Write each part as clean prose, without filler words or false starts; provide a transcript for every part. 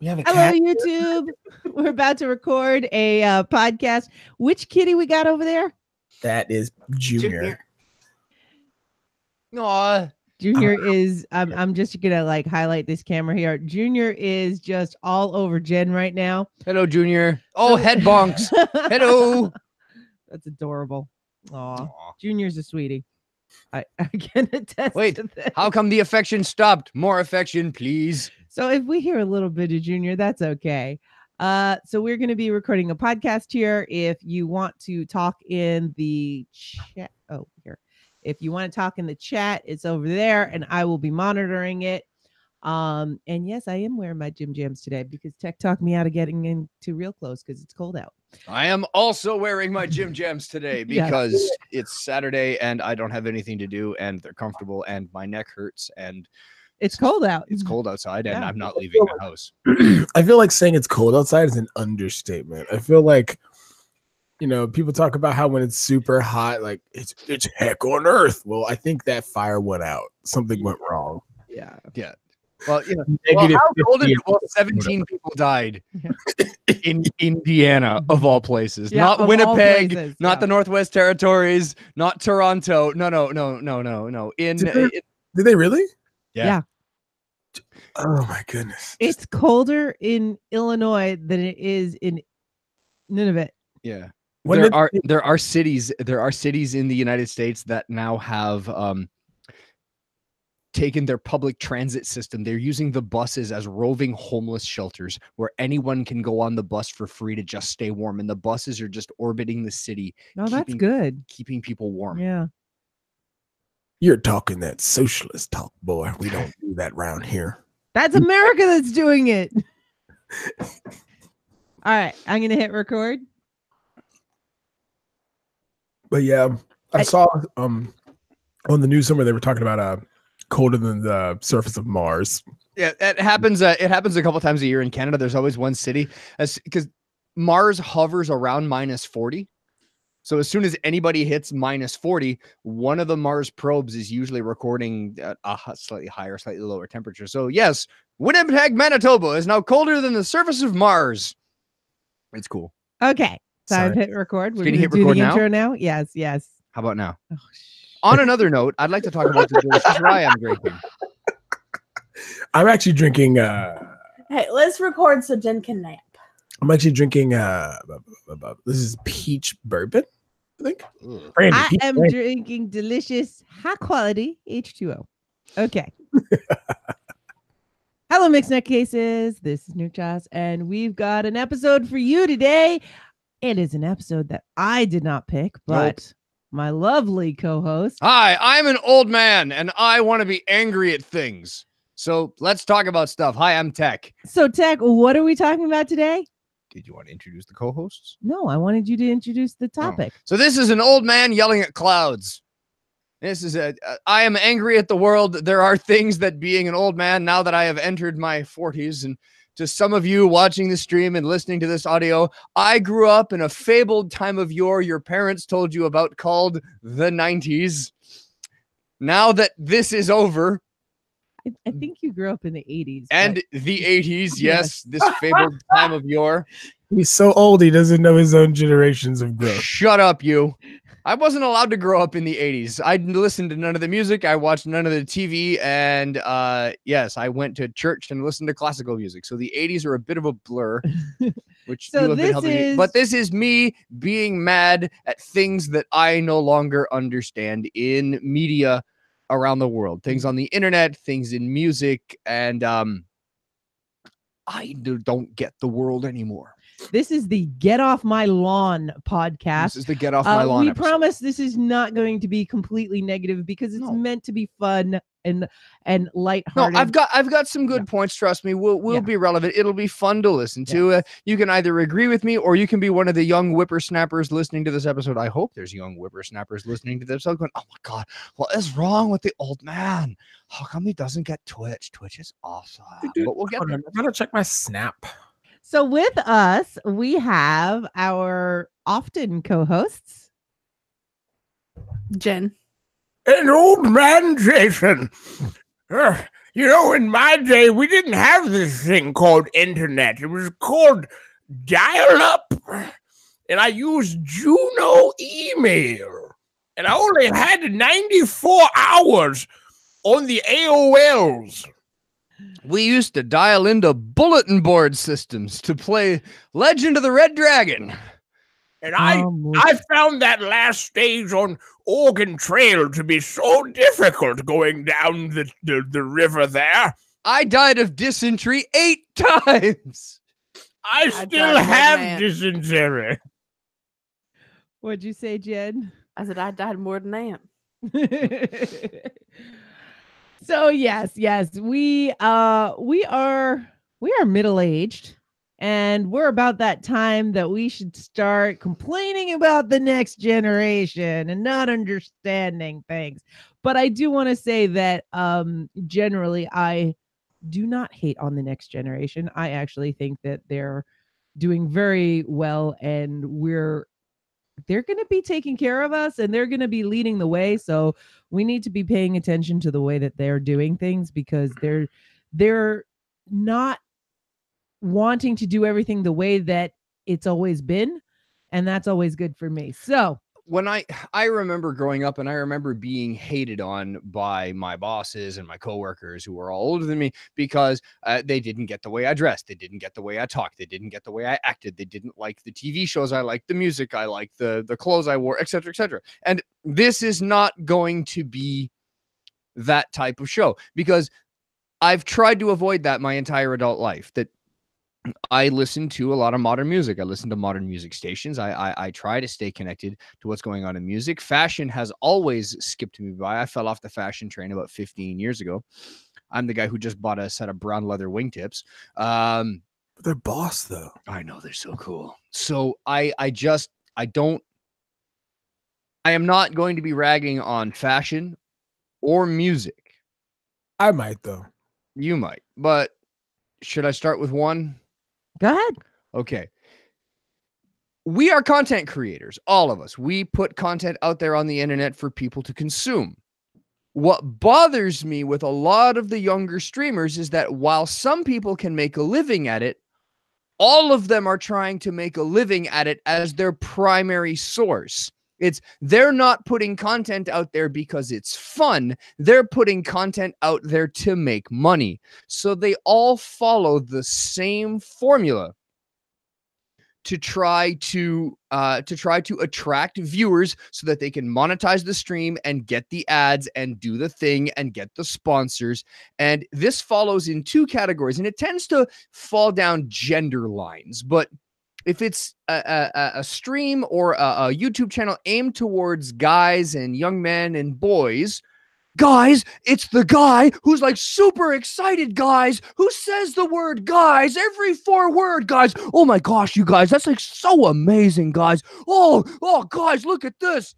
We have a Hello, cat. YouTube. We're about to record a podcast. Which kitty we got over there? That is Junior. Aw. Junior is, I'm just going to like highlight this camera here. Junior is just all over Jen right now. Hello, Junior. Oh, head bonks. Hello. That's adorable. Aw. Junior's a sweetie. I can attest Wait, to this. how come the affection stopped? More affection, please. So if we hear a little bit of Junior, that's okay. So we're going to be recording a podcast here. If you want to talk in the chat, here. If you want to talk in the chat, it's over there, and I will be monitoring it. And yes, I am wearing my gym jams today because Tech talked me out of getting into real clothes because it's cold out. I am also wearing my gym jams today because it's Saturday and I don't have anything to do, and they're comfortable, and my neck hurts, and it's cold out. It's cold outside, and I'm not leaving the house. I feel like saying it's cold outside is an understatement. I feel like, you know, people talk about how when it's super hot, like it's heck on earth. Well, I think that fire went out. Something went wrong. Yeah. Well, you know, how cold is it? Well, 17 people died in Indiana, of all places. Yeah, not of Winnipeg, all places, not the Northwest Territories, not Toronto. No. Did they really? Yeah. Oh my goodness. It's colder in Illinois than it is in Nunavut. Yeah. There are cities in the United States that now have taken their public transit system. They're using the buses as roving homeless shelters where anyone can go on the bus for free to just stay warm, and the buses are just orbiting the city. Oh, that's good. Keeping people warm. Yeah. You're talking that socialist talk, boy. We don't do that around here. That's America that's doing it. All right, I'm going to hit record. But yeah, I saw on the news somewhere they were talking about colder than the surface of Mars. Yeah, it happens. It happens a couple times a year in Canada. There's always one city, because Mars hovers around -40. So as soon as anybody hits -40, one of the Mars probes is usually recording a slightly higher, slightly lower temperature. So yes, Winnipeg, Manitoba is now colder than the surface of Mars. It's cool. Okay, so Sorry. I've hit record. We're Can going you to hit do record the now? intro now. Yes. How about now? Oh, On another note, I'd like to talk about the delicious rye I'm drinking. I'm actually drinking. Hey, let's record so Jen can nap. I'm actually drinking. This is peach bourbon, I think. Brandy, I peach am brandy. drinking delicious, high quality H2O. Okay. Hello, Mixed Nut Cases. This is Nutty, and we've got an episode for you today. It is an episode that I did not pick, but my lovely co-host. Hi, I'm an old man, and I want to be angry at things. So let's talk about stuff. Hi, I'm Tech. So, Tech, what are we talking about today? Did you want to introduce the co-hosts? No, I wanted you to introduce the topic. So this is an old man yelling at clouds. This is I am angry at the world. There are things that, being an old man, now that I have entered my 40s, and to some of you watching the stream and listening to this audio, I grew up in a fabled time of yore your parents told you about called the 90s. Now that this is over, I think you grew up in the 80s. and the 80s, yes, this fabled time of yore. He's so old he doesn't know his own generations of growth. Shut up, you. I wasn't allowed to grow up in the 80s. I listened to none of the music. I watched none of the TV. And yes, I went to church and listened to classical music. So the 80s are a bit of a blur, which So you have been this helping me. is- But this is me being mad at things that I no longer understand in media around the world. Things on the internet, things in music. And I don't get the world anymore. This is the Get Off My Lawn podcast. This is the Get Off My Lawn We episode. promise this is not going to be completely negative because it's meant to be fun and No, lighthearted. I've got some good points. Trust me, we'll be relevant. It'll be fun to listen to. You can either agree with me or you can be one of the young whippersnappers listening to this episode. I hope there's young whippersnappers listening to this episode going, "Oh my god, what is wrong with the old man? How come he doesn't get Twitch? Twitch is awesome." But we'll get there. I'm gonna check my snap. So with us, we have our often co-hosts. Jen. An old man, Jason. You know, in my day, we didn't have this thing called internet. It was called dial-up, and I used Juno email, and I only had 94 hours on the AOLs. We used to dial into bulletin board systems to play Legend of the Red Dragon. And I found that last stage on Oregon Trail to be so difficult going down the river there. I died of dysentery 8 times. I still have dysentery. What'd you say, Jen? I said I died more than that. So yes, we are middle-aged, and we're about that time that we should start complaining about the next generation and not understanding things. But I do want to say that generally I do not hate on the next generation. I actually think that they're doing very well, and they're going to be taking care of us, and they're going to be leading the way. So we need to be paying attention to the way that they're doing things, because they're not wanting to do everything the way that it's always been. And that's always good for me. So when I remember growing up, and I remember being hated on by my bosses and my coworkers who were all older than me because they didn't get the way I dressed. They didn't get the way I talked. They didn't get the way I acted. They didn't like the TV shows I liked, the music I liked, the clothes I wore, etc., etc. And this is not going to be that type of show, because I've tried to avoid that my entire adult life. That I listen to a lot of modern music. I listen to modern music stations. I try to stay connected to what's going on in music. Fashion has always skipped me by. I fell off the fashion train about 15 years ago. I'm the guy who just bought a set of brown leather wingtips. They're boss, though. I know, they're so cool. So I am not going to be ragging on fashion or music. I might, though. You might, but should I start with one? go ahead. Okay. We are content creators, all of us. We put content out there on the internet for people to consume. What bothers me with a lot of the younger streamers is that while some people can make a living at it, all of them are trying to make a living at it as their primary source. They're not putting content out there because it's fun. They're putting content out there to make money. So they all follow the same formula to try to attract viewers so that they can monetize the stream and get the ads and do the thing and get the sponsors. And this follows in 2 categories, and it tends to fall down gender lines. But if it's a stream or a YouTube channel aimed towards guys and young men and boys, guys, it's the guy who's like super excited, guys, who says the word guys every 4 word, guys. Oh my gosh, you guys, that's like so amazing, guys. Oh, guys, look at this.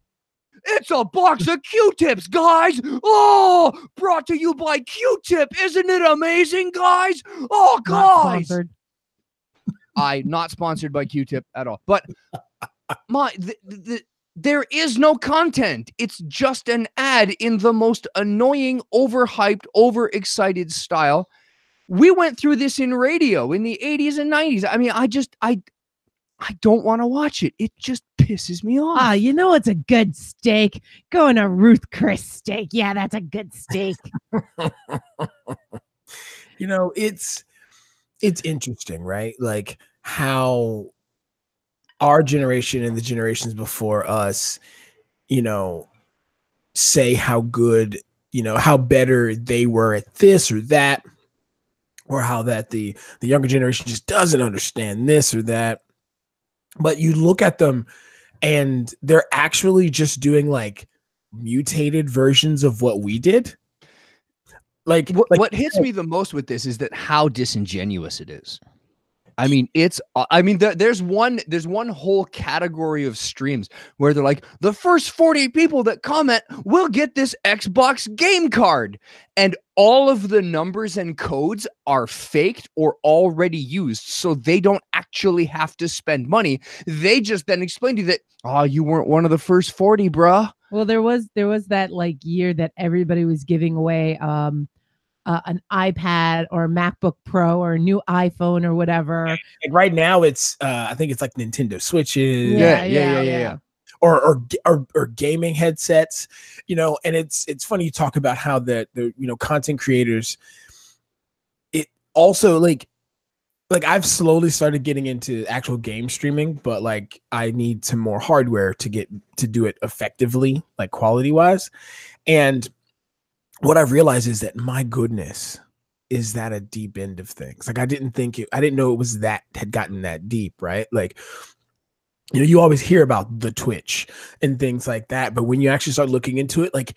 It's a box of Q-tips, guys. Oh, brought to you by Q-tip. Isn't it amazing, guys? Oh, guys. Not sponsored by Q-tip at all. But there is no content. It's just an ad in the most annoying, overhyped, overexcited style. We went through this in radio in the 80s and 90s. I mean, I don't want to watch it. It just pisses me off. You know it's a good steak. Going to Ruth Chris steak. Yeah, that's a good steak. You know, it's interesting, right? Like how our generation and the generations before us, you know, say how good, you know, how better they were at this or that, or how that the younger generation just doesn't understand this or that. But you look at them and they're actually just doing like mutated versions of what we did. Like what hits me the most with this is that how disingenuous it is. I mean, there's one whole category of streams where they're like, the first 40 people that comment will get this Xbox game card. And all of the numbers and codes are faked or already used. So they don't actually have to spend money. They just then explain to you that, oh, you weren't one of the first 40, bruh. Well, there was that like year that everybody was giving away an iPad or a MacBook Pro or a new iPhone or whatever. Like right now, it's I think it's like Nintendo Switches, Yeah. or gaming headsets, and it's funny you talk about how the content creators, it also like I've slowly started getting into actual game streaming, but like I need some more hardware to do it effectively, like quality wise. And what I've realized is that, my goodness, is that a deep end of things. Like I didn't know it was had gotten that deep, right? Like, you always hear about the Twitch and things like that, but when you actually start looking into it, like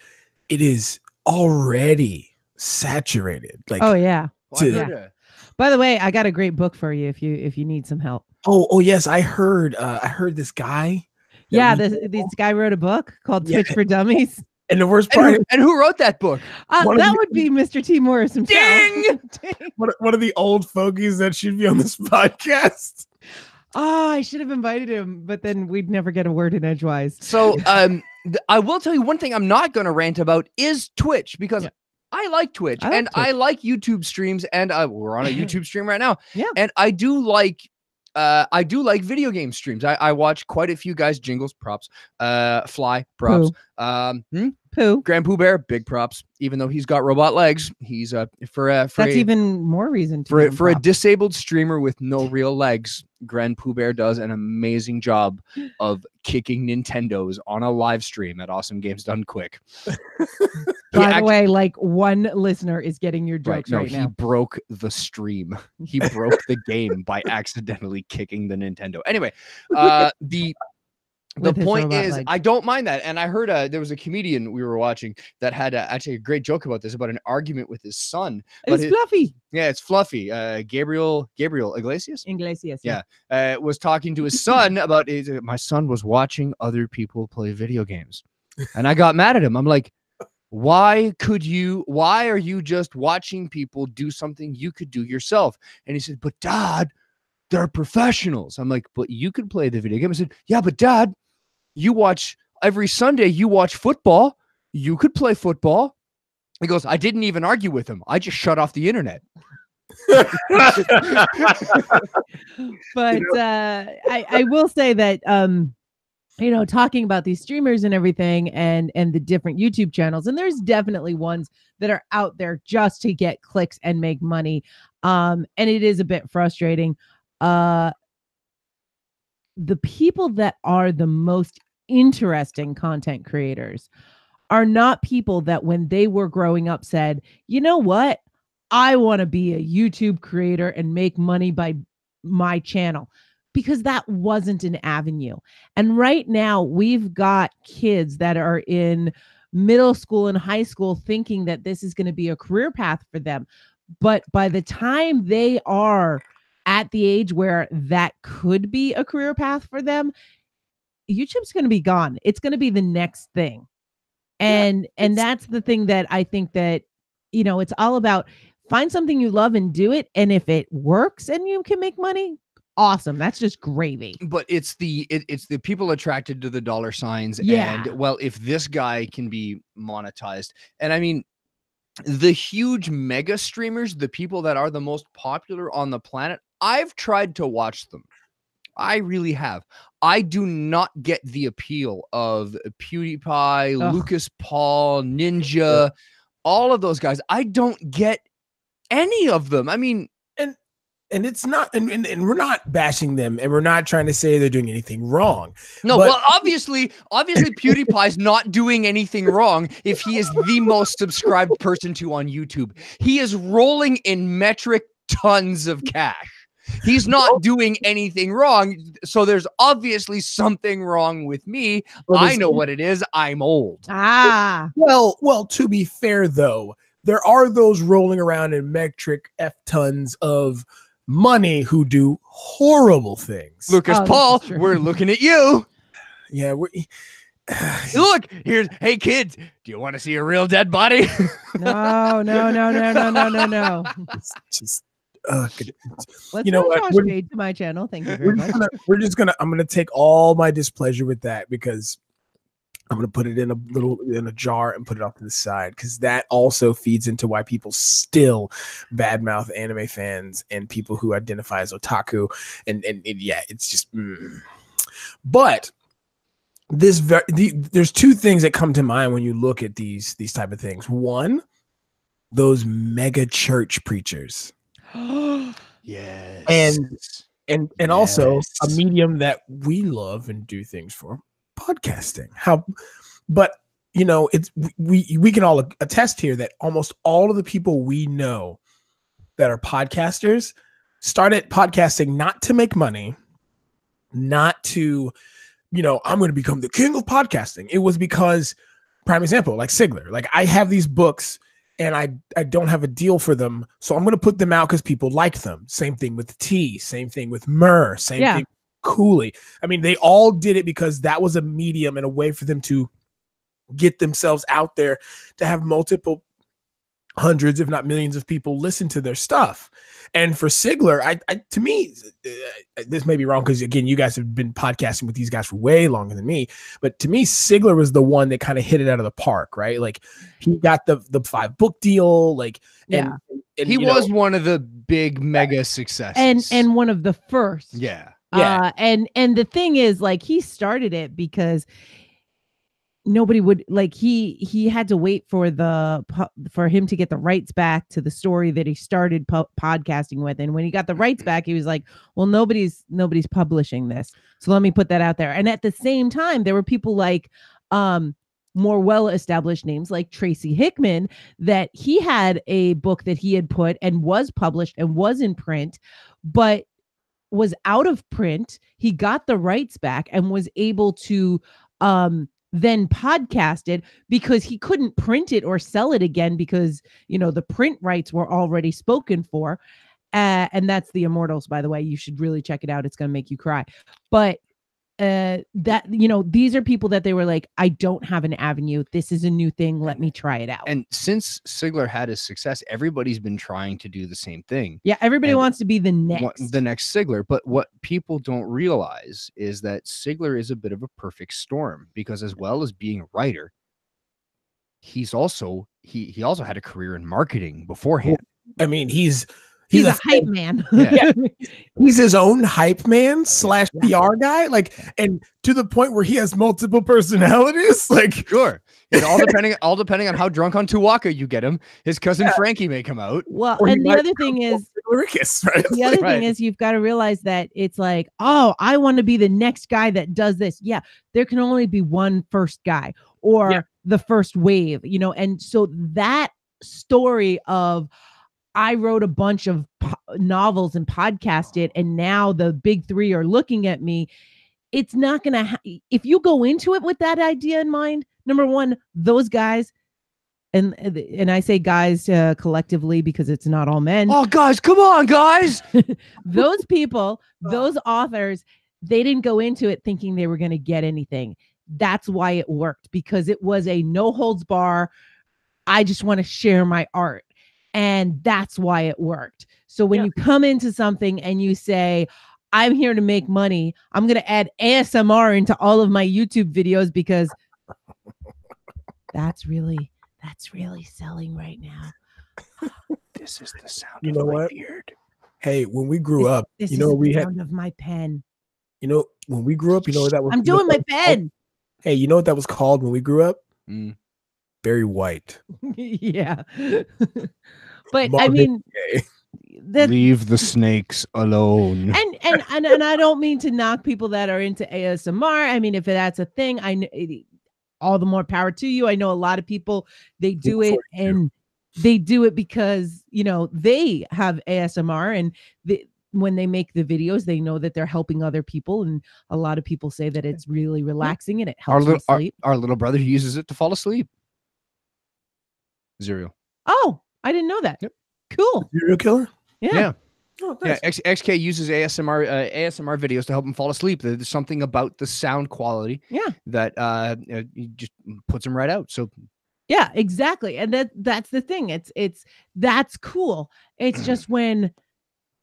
it is already saturated. Like, oh yeah. Yeah. By the way, I got a great book for you if you need some help. Oh yes, I heard this guy. Yeah, this guy wrote a book called Twitch for Dummies. And the worst part, and who wrote that book? That would be Mr. T. Morris himself. Ding! One of the old fogies that should be on this podcast. Oh, I should have invited him, but then we'd never get a word in edgewise. So, I will tell you one thing I'm not going to rant about is Twitch, because I like Twitch I like YouTube streams, and we're on a YouTube stream right now. Yeah, and I do like video game streams. I watch quite a few guys. Jingles, props. Fly, props. Pooh. Grand Pooh Bear, big props. Even though he's got robot legs, he's that's even more reason to for a disabled streamer with no real legs. Grand Pooh Bear does an amazing job of kicking Nintendos on a live stream at Awesome Games Done Quick. By the way, like one listener is getting your jokes right now. He broke the stream. He broke the game by accidentally kicking the Nintendo. Anyway, the point is, I don't mind that. And I heard there was a comedian we were watching that had actually a great joke about this, about an argument with his son. It's Fluffy. Yeah, it's Fluffy. Gabriel Iglesias? Iglesias. Yeah. Was talking to his son about my son was watching other people play video games. And I got mad at him. I'm like, why are you just watching people do something you could do yourself? And he said, but Dad, they're professionals. I'm like, but you could play the video game. I said, yeah, but Dad, every Sunday you watch football. You could play football. He goes, I didn't even argue with him. I just shut off the internet. But I will say that, talking about these streamers and everything and the different YouTube channels, and there's definitely ones that are out there just to get clicks and make money. And it is a bit frustrating. The people that are the most interesting content creators are not people that when they were growing up said, you know what? I want to be a YouTube creator and make money by my channel, because that wasn't an avenue. And right now we've got kids that are in middle school and high school thinking that this is going to be a career path for them. But by the time they are at the age where that could be a career path for them, YouTube's going to be gone. It's going to be the next thing. And that's the thing that I think that, it's all about. Find something you love and do it. And if it works and you can make money, awesome. That's just gravy. But it's the people attracted to the dollar signs. Yeah. And well, if this guy can be monetized, and I mean, the huge mega streamers, the people that are the most popular on the planet, I've tried to watch them. I really have. I do not get the appeal of PewDiePie, Lucas Paul, Ninja, all of those guys. I don't get any of them. I mean, and it's not, and we're not bashing them, and we're not trying to say they're doing anything wrong. No, well, obviously PewDiePie's not doing anything wrong if he is the most subscribed person on YouTube. He is rolling in metric tons of cash. He's not doing anything wrong. So there's obviously something wrong with me. Well, I know what it is. I'm old. Well, to be fair, though, there are those rolling around in metric F tons of money who do horrible things. Lucas Paul, we're looking at you. Yeah, look, hey kids, do you want to see a real dead body? No. Just let's not shade to my channel. Thank you very much. I'm gonna take all my displeasure with that, because I'm going to put it in a jar and put it off to the side, because that also feeds into why people still badmouth anime fans and people who identify as otaku. And yeah, it's just, But there's two things that come to mind when you look at these type of things. One, those mega church preachers. Yes. And also a medium that we love and do things for, podcasting. But you know, it's we can all attest here that almost all of the people we know that are podcasters started podcasting not to make money, not to, you know, I'm going to become the king of podcasting. It was because, prime example, like Sigler, like I have these books and I don't have a deal for them, so I'm going to put them out because people like them. Same thing with T, same thing with Murr, same thing with Cooley. I mean, they all did it because that was a medium and a way for them to get themselves out there, to have multiple hundreds, if not millions of people listen to their stuff. And for Sigler, to me, this may be wrong because, again, you guys have been podcasting with these guys for way longer than me, but to me, Sigler was the one that kind of hit it out of the park, right? Like he got the 5-book deal, like, and he was one of the big mega successes, and one of the first. Yeah. And the thing is, like, he started it because nobody would, like, he had to wait for him to get the rights back to the story that he started podcasting with. And when he got the rights back, he was like, well, nobody's publishing this, so let me put that out there. And at the same time, there were people like more well-established names like Tracy Hickman, that he had a book that he had put and was published and was in print, but was out of print. He got the rights back and was able to then podcast it because he couldn't print it or sell it again because, you know, the print rights were already spoken for. And that's The Immortals, by the way. You should really check it out. It's going to make you cry. But that, you know, these are people that they were like, I don't have an avenue. This is a new thing. Let me try it out. And since Sigler had his success, everybody's been trying to do the same thing. Yeah, everybody wants to be the next Sigler. But what people don't realize is that Sigler is a bit of a perfect storm, because as well as being a writer, he's also he also had a career in marketing beforehand. I mean, he's a hype man. Yeah. He's his own hype man / PR guy. Like, and to the point where he has multiple personalities. Like, sure. And all depending on how drunk on Tuwaka you get him, his cousin Frankie may come out. Well, and the other thing is, the other thing is, you've got to realize that it's like, oh, I want to be the next guy that does this. Yeah, there can only be one first guy or the first wave, you know. And so that story of, I wrote a bunch of novels and podcasted, and now the big three are looking at me. It's not going to, if you go into it with that idea in mind, number one, those guys, and I say guys collectively because it's not all men. Oh, guys, come on, guys. Those people, those authors, they didn't go into it thinking they were going to get anything. That's why it worked, because it was a no holds bar. I just want to share my art. And that's why it worked. So when you come into something and you say, I'm here to make money, I'm going to add ASMR into all of my YouTube videos because that's really selling right now. This is the sound of my beard. Hey, when we grew up, this you know, is the sound of my pen. You know, when we grew up, you know what that was? I'm doing my pen. Hey, you know what that was called when we grew up? Barry White. Yeah. But Marvin, I mean, leave the snakes alone. And I don't mean to knock people that are into ASMR. I mean, if that's a thing, all the more power to you. I know a lot of people, they do it and they do it because, you know, they have ASMR, and when they make the videos, they know that they're helping other people. And a lot of people say that it's really relaxing and it helps them sleep. Our little brother uses it to fall asleep. Zero. Oh, I didn't know that. Yep. Cool. Serial killer? Yeah. Oh, nice. Yeah, XK uses ASMR videos to help him fall asleep. There's something about the sound quality that just puts him right out. So yeah, exactly. And that's the thing. That's cool. It's just when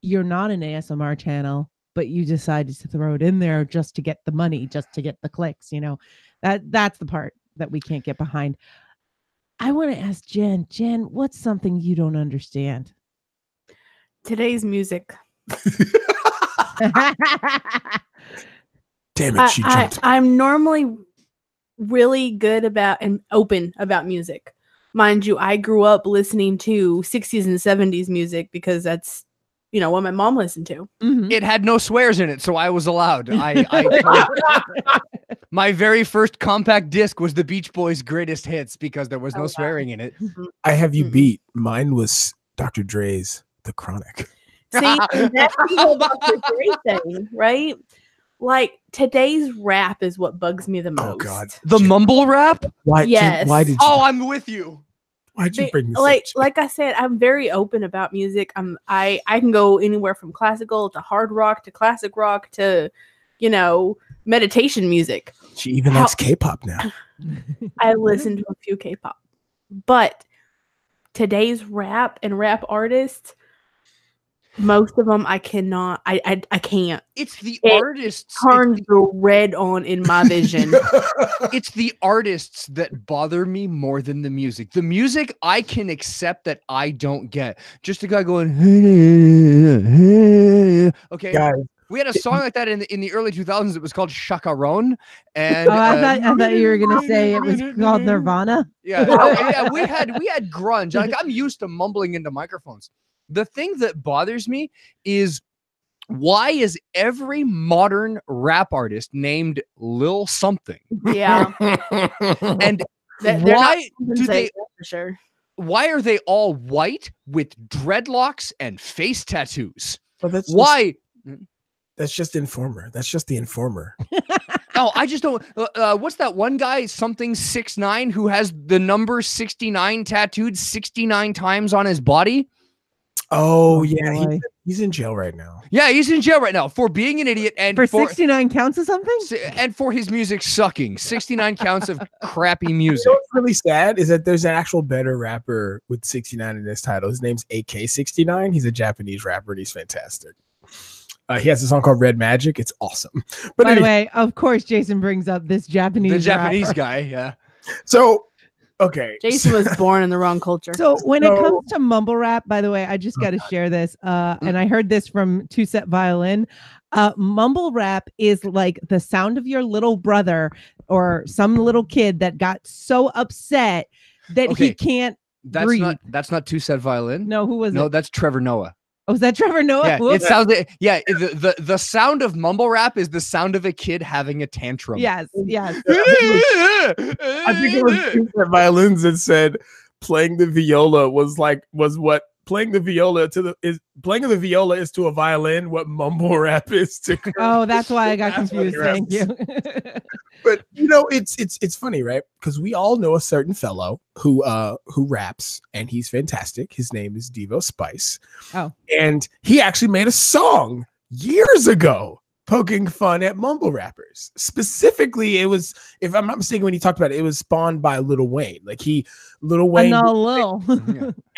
you're not an ASMR channel, but you decided to throw it in there just to get the money, just to get the clicks, you know, That's the part that we can't get behind. I want to ask Jen. Jen, what's something you don't understand? Today's music. Damn it, she jumped. I'm normally really good about and open about music. Mind you, I grew up listening to 60s and 70s music because that's, what my mom listened to. Mhm. It had no swears in it, so I was allowed. My very first compact disc was the Beach Boys' Greatest Hits because there was no swearing in it. I have you beat. Mine was Dr. Dre's The Chronic. See, and that's the great thing, right? Like today's rap is what bugs me the most. Oh God, The mumble rap? why? Yes. Why did you? Oh, I'm with you. Why'd you bring this like I said, I'm very open about music. I can go anywhere from classical to hard rock to classic rock to, meditation music. She even likes K-pop now. I listen to a few K-pop, but today's rap and rap artists, most of them I cannot. I can't. It's the It artists. Turns the red on in my vision. It's the artists that bother me more than the music. The music I can accept that I don't get. Just a guy going, okay. Guys, We had a song like that in the early 2000s. It was called Chacaron. And I thought you were gonna say it was called Nirvana. Yeah, we had grunge. Like, I'm used to mumbling into microphones. The thing that bothers me is, why is every modern rap artist named Lil something? Yeah. And They're why not do they? for sure. Why are they all white with dreadlocks and face tattoos? well, Why? That's just Informer. That's just the Informer. No, I just don't. What's that one guy, something 6'9", who has the number 69 tattooed 69 times on his body? Oh yeah, boy. he's in jail right now. Yeah, he's in jail right now for being an idiot and For 69 counts of something? and for his music sucking. 69 counts of crappy You music. know what's really sad is that there's an actual better rapper with 69 in his title. His name's AK69. He's a Japanese rapper and he's fantastic. He has a song called Red Magic. It's awesome. But By the anyway, way, of course, Jason brings up this Japanese. The Japanese rapper. guy, yeah. so okay. Jason was born in the wrong culture. So when it comes to mumble rap, by the way, I just got to share this. And I heard this from Two Set Violin. Mumble rap is like the sound of your little brother or some little kid that got so upset that Okay, he can't That's breathe. not Two Set Violin. No, who was No, it? that's Trevor Noah. Oh, was that Trevor Noah? Yeah, Whoops. it sounds like, the sound of mumble rap is the sound of a kid having a tantrum. Yes, yes. I think it was Two Set Violins that said playing the viola was what playing the viola is to a violin what mumble rap is to. Oh, that's why I got That's what confused. he Thank you. But it's funny, right? Because we all know a certain fellow who raps and he's fantastic. His name is Devo Spice. Oh. And he actually made a song years ago poking fun at mumble rappers. Specifically, it was, if I'm not mistaken, when he talked about it, it was spawned by Lil Wayne. Like Lil Wayne, Lil.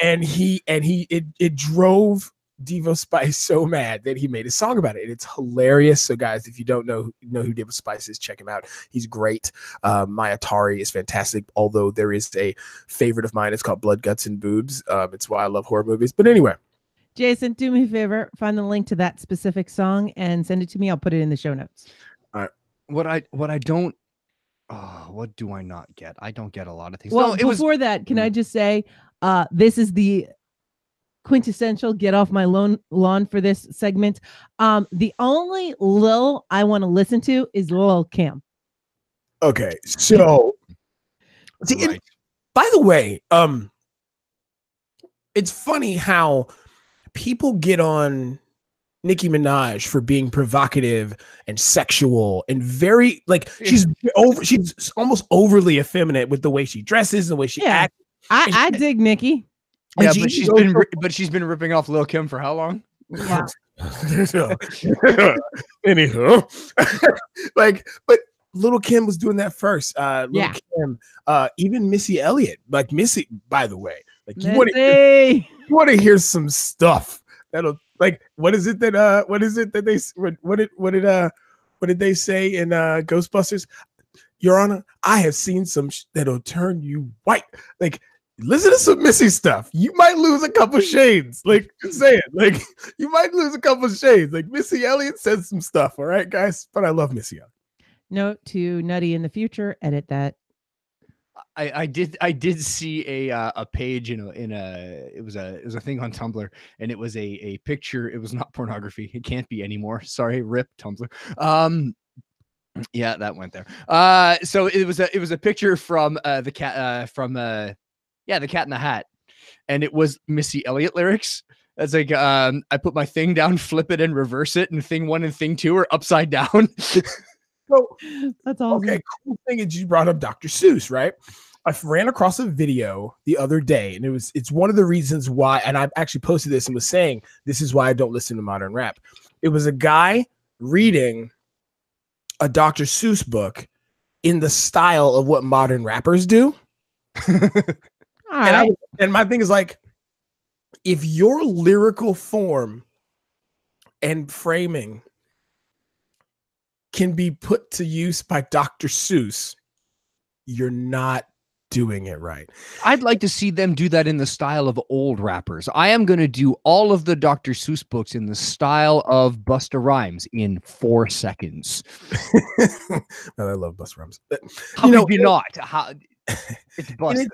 and it drove Devo Spice so mad that he made a song about it. And it's hilarious. So guys, if you don't know who Devo Spice is, check him out. He's great. My Atari is fantastic. Although there is a favorite of mine. It's called Blood, Guts, and Boobs. It's why I love horror movies. But anyway. Jason, do me a favor, find the link to that specific song and send it to me. I'll put it in the show notes. What do I not get? I don't get a lot of things. Well, No, it was before that, can I just say, this is the quintessential get off my lawn for this segment. The only Lil I want to listen to is Lil Kim. Okay, so right. by the way, it's funny how people get on Nicki Minaj for being provocative and sexual and very she's almost overly effeminate with the way she dresses, the way she acts. I dig Nicki. Yeah, but she's been ripping off Lil Kim for how long? Yeah. Anywho, but Little Kim was doing that first. Little Kim, even Missy Elliott, Missy. By the way, you want to hear some stuff that'll what did they what did they say in Ghostbusters? Your Honor, I have seen some that'll turn you white. Like, listen to some Missy stuff. You might lose a couple shades. Like, just saying, like, you might lose a couple shades. Like, Missy Elliott said some stuff. All right, guys. But I love Missy Elliott. Note to Nutty in the future, edit that. I did see a page in a it was a thing on Tumblr, and it was a picture. It was not pornography. It can't be anymore. Sorry, rip Tumblr. Yeah, that went there. So it was a picture from the cat the Cat in the Hat, and it was Missy Elliott lyrics. It's like I put my thing down, flip it and reverse it, and thing 1 and thing 2 are upside down. So that's awesome. Okay, cool thing is you brought up Dr. Seuss, right? I ran across a video the other day, and it's one of the reasons why, and I actually posted this and was saying this is why I don't listen to modern rap. It was a guy reading a Dr. Seuss book in the style of what modern rappers do. And my thing is like, if your lyrical form and framing can be put to use by Dr. Seuss, you're not doing it right. I'd like to see them do that in the style of old rappers. I am going to do all of the Dr. Seuss books in the style of Busta Rhymes in 4 seconds. I love Busta Rhymes. How would you not? It's Busta.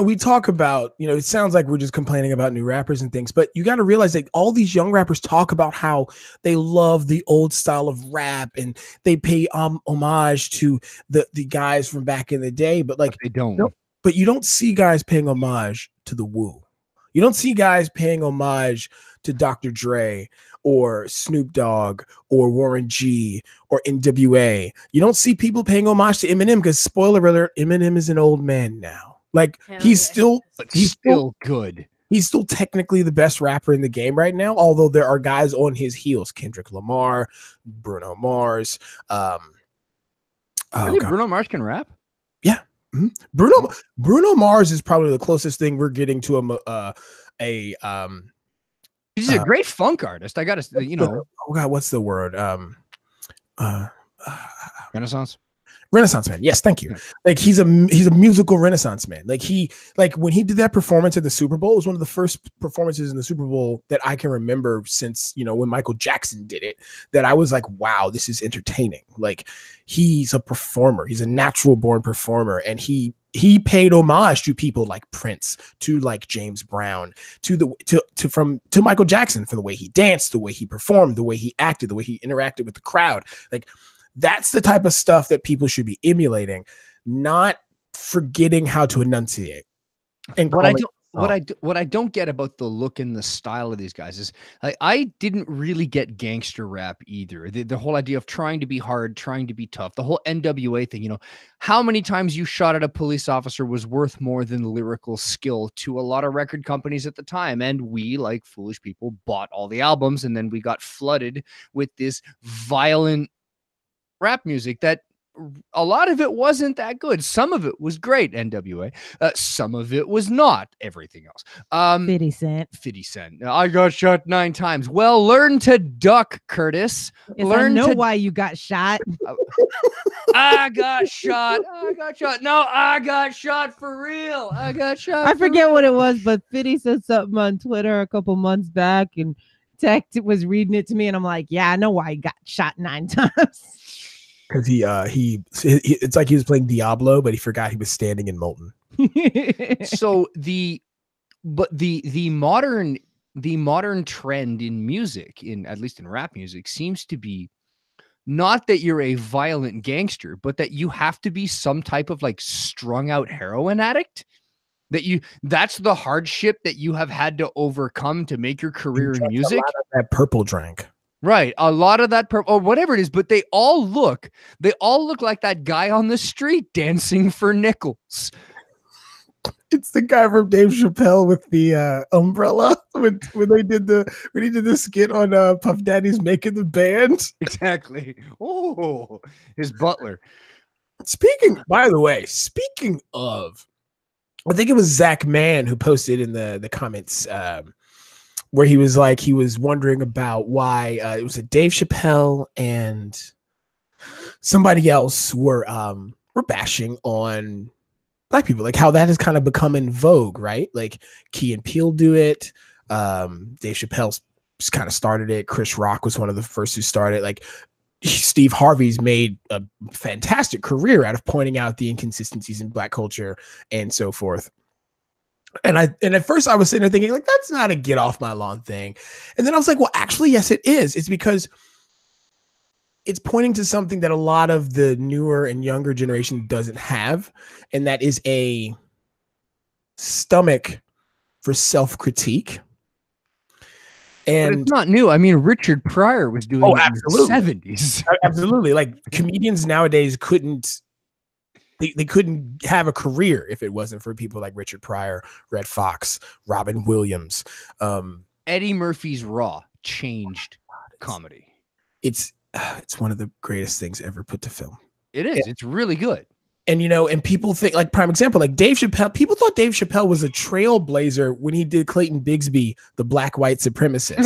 We talk about, it sounds like we're just complaining about new rappers and things, but you got to realize that all these young rappers talk about how they love the old style of rap and they pay homage to the guys from back in the day, but like they don't. But you don't see guys paying homage to the Wu. You don't see guys paying homage to Dr. Dre or Snoop Dogg or Warren G or NWA. You don't see people paying homage to Eminem because, spoiler alert, Eminem is an old man now. Like he's still good. He's still technically the best rapper in the game right now, although there are guys on his heels: Kendrick Lamar, Bruno Mars. Bruno Mars can rap. Yeah, mm-hmm. Bruno Mars is probably the closest thing we're getting to he's a great funk artist. I gotta, Oh God, what's the word? Renaissance man. Yes, thank you. Like he's a musical Renaissance man. Like when he did that performance at the Super Bowl, it was one of the first performances in the Super Bowl that I can remember since, when Michael Jackson did it, that I was like, wow, this is entertaining. Like he's a performer. He's a natural born performer. And he paid homage to people like Prince, to like James Brown, to Michael Jackson for the way he danced, the way he performed, the way he acted, the way he interacted with the crowd. Like that's the type of stuff that people should be emulating, not forgetting how to enunciate. And what I don't get about the look and the style of these guys is I didn't really get gangster rap either. The whole idea of trying to be hard, trying to be tough, the whole NWA thing, how many times you shot at a police officer was worth more than lyrical skill to a lot of record companies at the time. And we, like foolish people, bought all the albums, and then we got flooded with this violent rap music that a lot of it wasn't that good. Some of it was great, NWA. Some of it was not. Everything else. 50 Cent. I got shot 9 times. Well, learn to duck, Curtis. I know why you got shot. I got shot. No, I got shot for real. I forget what it was, but 50 said something on Twitter a couple months back, and Tech was reading it to me, and I'm like, yeah, I know why he got shot 9 times. Because it's like he was playing Diablo, but he forgot he was standing in Molten. So the modern trend in music, at least in rap music, seems to be not that you're a violent gangster, but that you have to be some type of like strung out heroin addict. That's the hardship that you have had to overcome to make your career in music. A lot of that purple drank. Right. A lot of that or whatever it is, but they all look like that guy on the street dancing for nickels. It's the guy from Dave Chappelle with the umbrella when he did the skit on Puff Daddy's Making the Band. Exactly. Oh, his butler. Speaking of, I think it was Zach Mann who posted in the comments where he was wondering about why it was a Dave Chappelle and somebody else were bashing on Black people, like how that has kind of become in vogue, right? Like Key and Peele do it. Dave Chappelle kind of started it. Chris Rock was one of the first who started. Like Steve Harvey's made a fantastic career out of pointing out the inconsistencies in Black culture and so forth. And at first I was sitting there thinking, like, that's not a get off my lawn thing. And then I was like, well, actually, yes, it is. It's because it's pointing to something that a lot of the newer and younger generation doesn't have. And that is a stomach for self-critique. And but it's not new. I mean, Richard Pryor was doing it absolutely. in the 70s. Absolutely. Like comedians nowadays couldn't have a career if it wasn't for people like Richard Pryor, Red Fox, Robin Williams. Eddie Murphy's Raw changed comedy. It's one of the greatest things ever put to film. It is. It's really good. And, you know, and people think, like, prime example, like Dave Chappelle, people thought Dave Chappelle was a trailblazer when he did Clayton Bigsby, the black white supremacist.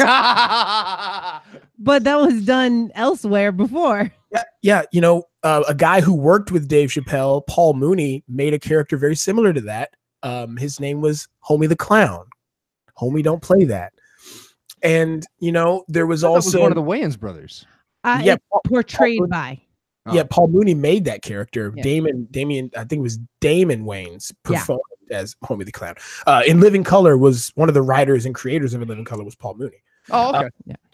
But that was done elsewhere before. Yeah. You know, a guy who worked with Dave Chappelle, Paul Mooney, made a character very similar to that. His name was Homie the Clown. Homie don't play that. And, you know, there was also one of the Wayans brothers. Portrayed by. Yeah, Paul Mooney made that character. Yeah. Damien, I think it was Damon Wayans performed as Homie the Clown. In Living Color was one of the writers and creators of In Living Color was Paul Mooney. Oh, okay.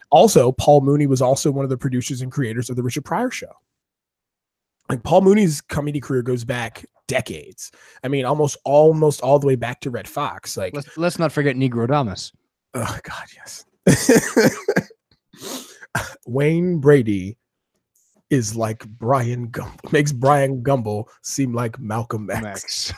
Also, Paul Mooney was also one of the producers and creators of the Richard Pryor Show. Like Paul Mooney's comedy career goes back decades. I mean, almost all the way back to Red Fox. Like, let's not forget Negro Damas. Oh God, yes. Wayne Brady is like makes Brian Gumble seem like Malcolm X.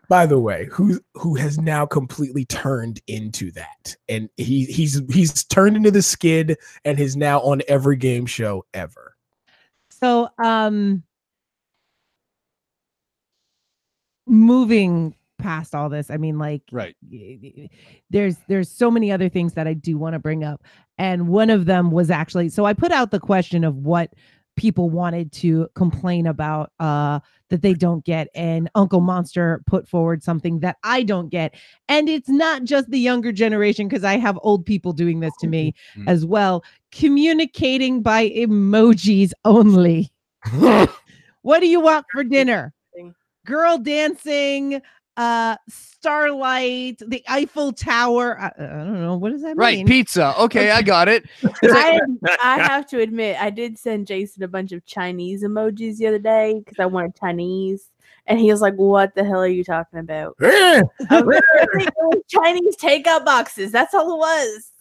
By the way, who has now completely turned into that, and he's turned into the skid and is now on every game show ever. So, moving past all this, I mean, like, right, there's so many other things that I do want to bring up, and one of them was actually, so I put out the question of what people wanted to complain about that they don't get, and Uncle Monster put forward something that I don't get, and it's not just the younger generation, because I have old people doing this to me as well. Communicating by emojis only. What do you want for dinner? Girl dancing, starlight, the Eiffel Tower. I don't know. What does that mean? Right. Pizza. Okay. I got it. I have to admit, I did send Jason a bunch of Chinese emojis the other day because I wanted Chinese. And he was like, what the hell are you talking about? I was Chinese takeout boxes. That's all it was.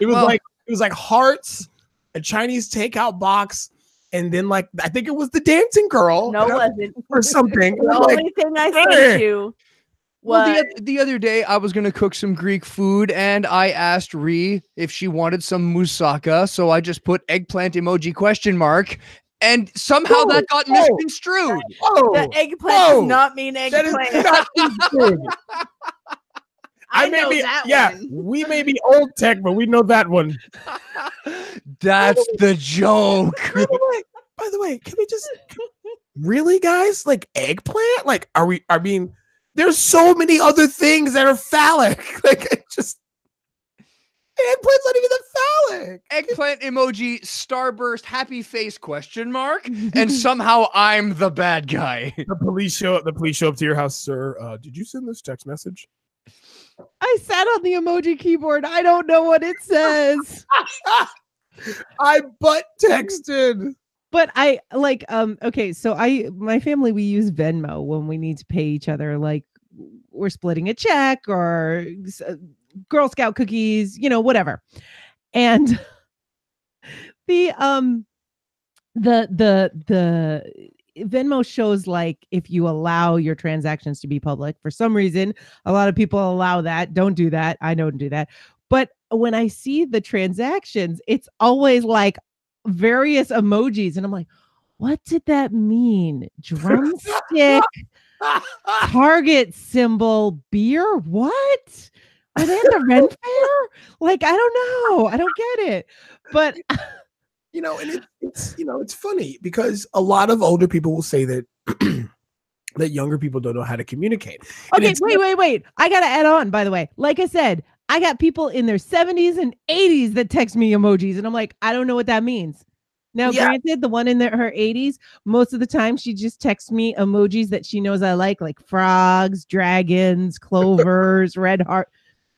It was like hearts, a Chinese takeout box, and then like I think it was the dancing girl. No, it wasn't. Or something. The only thing I sent you was well, the other day I was gonna cook some Greek food, and I asked Ree if she wanted some moussaka, so I just put eggplant emoji question mark, and somehow that got misconstrued. The eggplant does not mean eggplant. That is not misconstrued. I know that one. We may be old tech, but we know that one. That's the joke. By the way, can we just really, guys? Like eggplant? Like, I mean, there's so many other things that are phallic. Like, it just eggplant's not even that phallic. Eggplant emoji, starburst, happy face question mark, and somehow I'm the bad guy. The police show up to your house, sir. Did you send this text message? I sat on the emoji keyboard. I don't know what it says. I butt texted. But I like, okay, so my family, we use Venmo when we need to pay each other. Like we're splitting a check or Girl Scout cookies, you know, whatever. And the Venmo shows like if you allow your transactions to be public. For some reason, a lot of people allow that. Don't do that. I don't do that. But when I see the transactions, it's always like various emojis. And I'm like, what did that mean? Drumstick, target symbol, beer? What? Are they at the Ren Fair? Like, I don't know. I don't get it. But And it's funny because a lot of older people will say that that younger people don't know how to communicate. Okay, wait. I got to add on, by the way. Like I said, I got people in their 70s and 80s that text me emojis, and I'm like, I don't know what that means. Now, granted, the one in her 80s, most of the time she just texts me emojis that she knows I like frogs, dragons, clovers, red heart,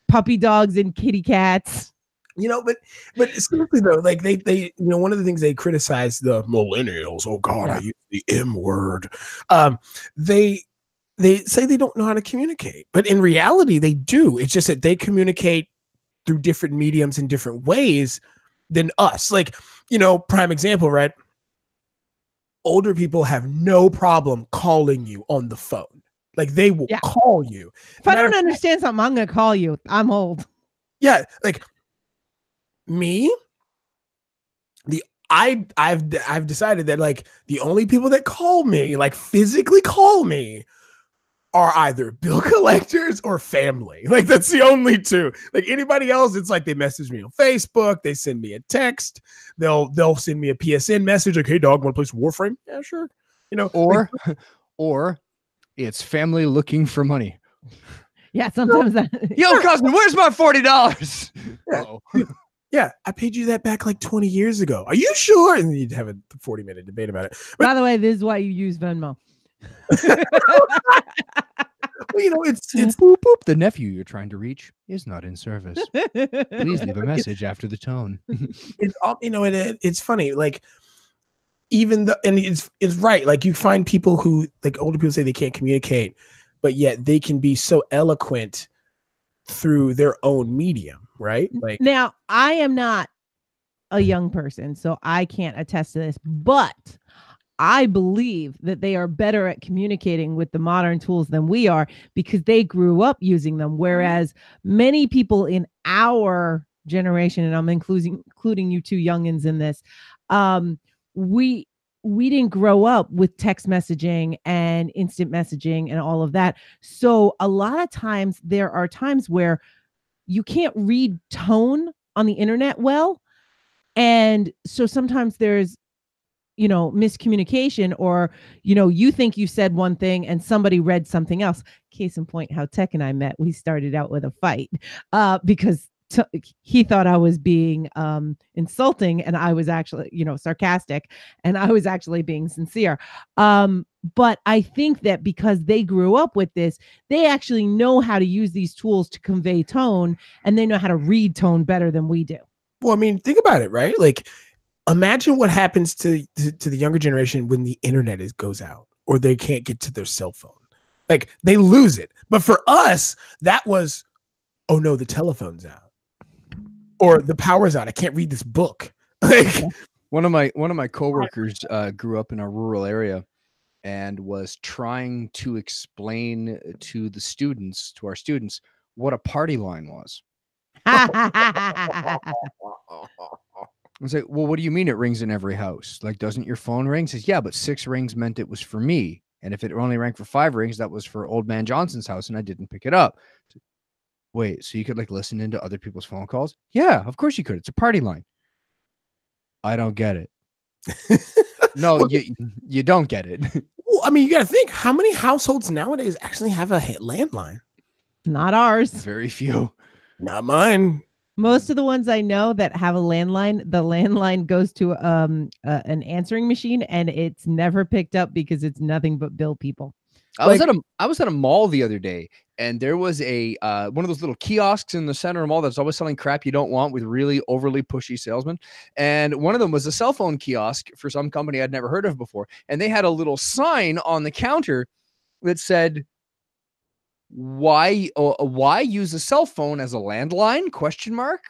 puppy dogs, and kitty cats. But seriously though, like they one of the things they criticize the millennials. Oh God, I use the M word. They say they don't know how to communicate, but in reality, they do. It's just that they communicate through different mediums in different ways than us. Like, prime example, right? Older people have no problem calling you on the phone. Like they will call you. If I don't understand something, I'm going to call you. I'm old. Yeah, like. Me, I've decided that like the only people that call me, like physically call me, are either bill collectors or family. Like that's the only two. Like anybody else, it's like they message me on Facebook, they send me a text, they'll send me a PSN message like, "Hey dog, want to play some Warframe?" Yeah, sure. Or it's family looking for money. Yeah, sometimes that. Yo, cousin, where's my $40? Yeah, I paid you that back like 20 years ago. Are you sure? And then you'd have a 40-minute debate about it. By the way, this is why you use Venmo. Well, it's boop, boop. The nephew you're trying to reach is not in service. Please leave a message after the tone. It's funny. Like it's right. Like you find people who, like older people say they can't communicate, but yet they can be so eloquent through their own medium, right? Like now, I am not a young person, so I can't attest to this, but I believe that they are better at communicating with the modern tools than we are because they grew up using them. Whereas many people in our generation, and I'm including you two youngins in this, we didn't grow up with text messaging and instant messaging and all of that. So a lot of times there are times where you can't read tone on the internet well. And so sometimes there's, miscommunication, or, you think you said one thing and somebody read something else. Case in point, how Tech and I met, we started out with a fight because he thought I was being insulting and I was actually, sarcastic, and I was actually being sincere. But I think that because they grew up with this, they actually know how to use these tools to convey tone, and they know how to read tone better than we do. Well, I mean, think about it, right? Like imagine what happens to the younger generation when the internet goes out or they can't get to their cell phone. Like they lose it. But for us, that was, oh no, the telephone's out. Or the power's out. I can't read this book. Like one of my coworkers grew up in a rural area and was trying to explain to our students, what a party line was. I was like, well, what do you mean it rings in every house? Like, doesn't your phone ring? He says, yeah, but 6 rings meant it was for me. And if it only rang for 5 rings, that was for Old Man Johnson's house, and I didn't pick it up. Wait, so you could like listen into other people's phone calls? Yeah, of course you could. It's a party line. I don't get it. No, you don't get it. Well, I mean, you got to think, how many households nowadays actually have a landline? Not ours. Very few. Not mine. Most of the ones I know that have a landline, the landline goes to an answering machine, and it's never picked up because it's nothing but bill people. I was at a mall the other day, and there was a one of those little kiosks in the center of the mall that's always selling crap you don't want with really overly pushy salesmen. And one of them was a cell phone kiosk for some company I'd never heard of before. And they had a little sign on the counter that said, why use a cell phone as a landline ?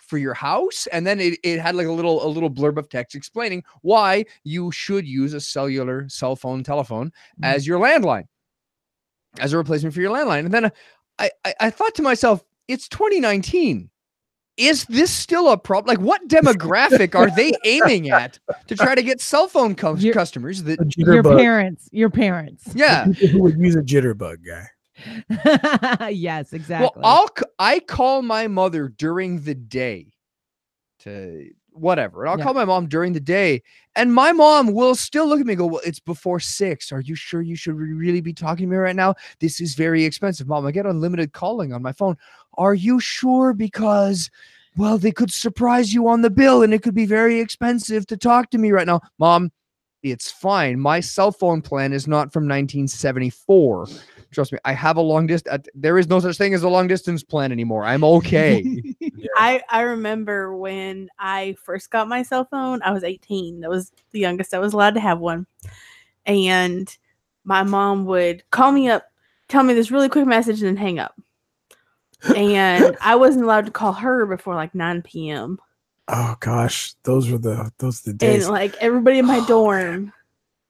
For your house. And then it had like a little blurb of text explaining why you should use a cellular cell phone telephone as your landline, as a replacement for your landline. And then I thought to myself, it's 2019. Is this still a problem? Like, what demographic are they aiming at to try to get cell phone customers? Your parents. Yeah. Who would use a jitterbug guy. Yes, exactly. Well, I call my mother during the day to whatever. And I'll Yeah. call my mom during the day, and my mom will still look at me and go, well, it's before 6. Are you sure you should really be talking to me right now? This is very expensive. Mom, I get unlimited calling on my phone. Are you sure? Because, well, they could surprise you on the bill and it could be very expensive to talk to me right now. Mom, it's fine. My cell phone plan is not from 1974. Trust me, I have a long distance. There is no such thing as a long distance plan anymore. I'm okay. I remember when I first got my cell phone, I was 18. That was the youngest I was allowed to have one. And my mom would call me up, tell me this really quick message, and then hang up. And I wasn't allowed to call her before like 9 p.m. Oh gosh, those were the days. And like everybody in my dorm,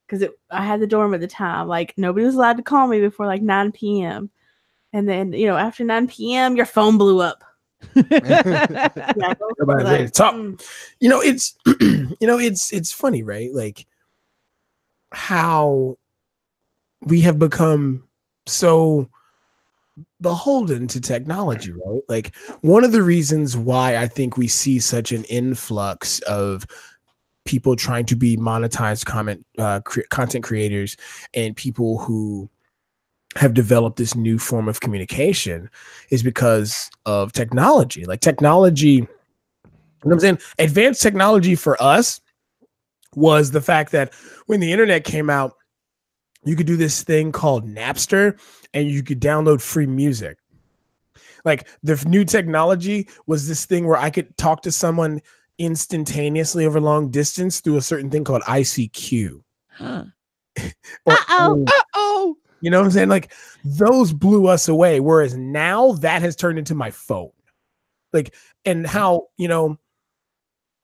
because I had the dorm at the time, like nobody was allowed to call me before like 9 p.m. And then, you know, after 9 p.m., your phone blew up. Yeah. Everybody ready to talk. You know, it's it's funny, right? Like how we have become so beholden to technology, right? Like one of the reasons why I think we see such an influx of people trying to be monetized content creators and people who have developed this new form of communication is because of technology. Like technology, you know what I'm saying? Advanced technology for us was the fact that when the internet came out, you could do this thing called Napster and you could download free music. Like the new technology was this thing where I could talk to someone instantaneously over long distance through a certain thing called ICQ. Huh. Uh-oh. You know what I'm saying? Like those blew us away. Whereas now that has turned into my phone. Like, and how, you know,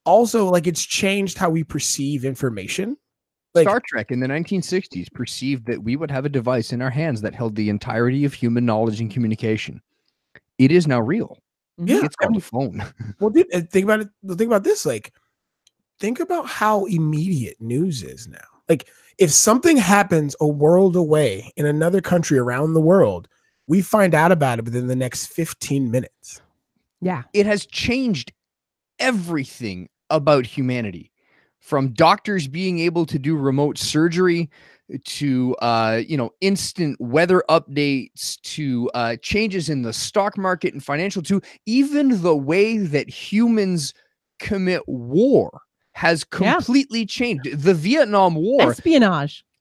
also like it's changed how we perceive information. Like, Star Trek in the 1960s perceived that we would have a device in our hands that held the entirety of human knowledge and communication. It is now real. yeah, It's called a phone. well, dude, think about it. Think about this. Like, think about how immediate news is now. Like, if something happens a world away in another country around the world, we find out about it within the next 15 minutes. Yeah. It has changed everything about humanity, from doctors being able to do remote surgery to instant weather updates to changes in the stock market and financial, to even the way that humans commit war has completely changed. The Vietnam War,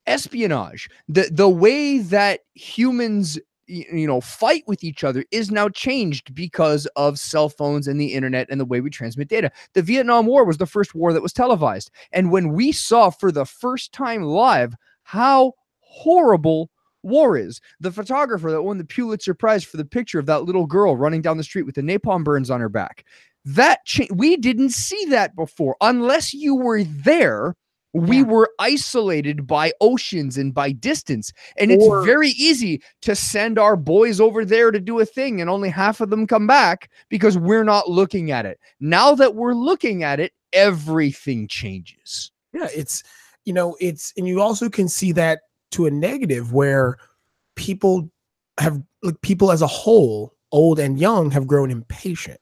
Espionage, the way that humans fight with each other is now changed because of cell phones and the internet and the way we transmit data. The Vietnam War was the first war that was televised. And when we saw for the first time live how horrible war is, the photographer that won the Pulitzer Prize for the picture of that little girl running down the street with the napalm burns on her back, we didn't see that before. Unless you were there, we were isolated by oceans and by distance. And it's very easy to send our boys over there to do a thing and only half of them come back because we're not looking at it. Now that we're looking at it, everything changes. Yeah, and you also can see that to a negative where people as a whole, old and young, have grown impatient.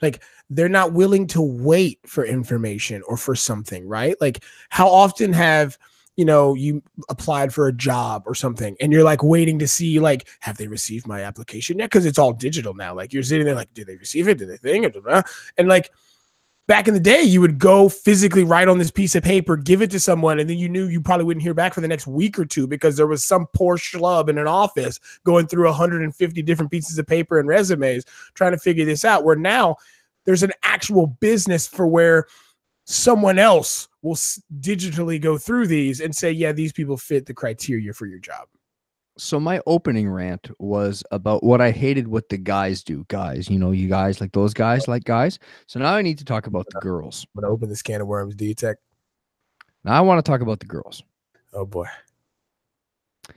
Like they're not willing to wait for information or for something, right? Like how often have, you applied for a job or something and you're like waiting to see, like, have they received my application yet? Because it's all digital now. Like you're sitting there like, did they receive it? Did they think it? And like back in the day, you would go physically write on this piece of paper, give it to someone, and then you knew you probably wouldn't hear back for the next week or two because there was some poor schlub in an office going through 150 different pieces of paper and resumes trying to figure this out, where now there's an actual business for where someone else will digitally go through these and say, yeah, these people fit the criteria for your job. So my opening rant was about what I hated what the guys do. Guys, you guys like those guys like guys. So now I need to talk about the girls. I'm going to open this can of worms, D-Tech. Now I want to talk about the girls. Oh, boy.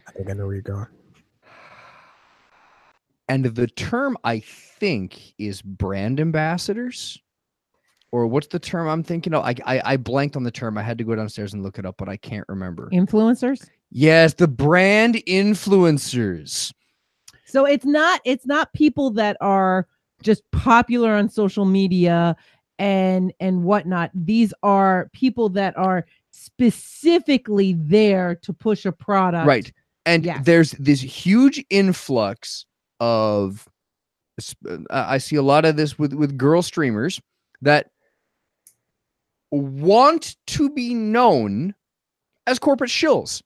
I think I know where you're going. And the term, I think, is brand ambassadors. Or what's the term I'm thinking of? I blanked on the term. I had to go downstairs and look it up, but I can't remember. Influencers? Yes, the brand influencers. So it's not people that are just popular on social media and whatnot. These are people that are specifically there to push a product. Right. And Yes. there's this huge influx of, I see a lot of this with girl streamers that want to be known as corporate shills,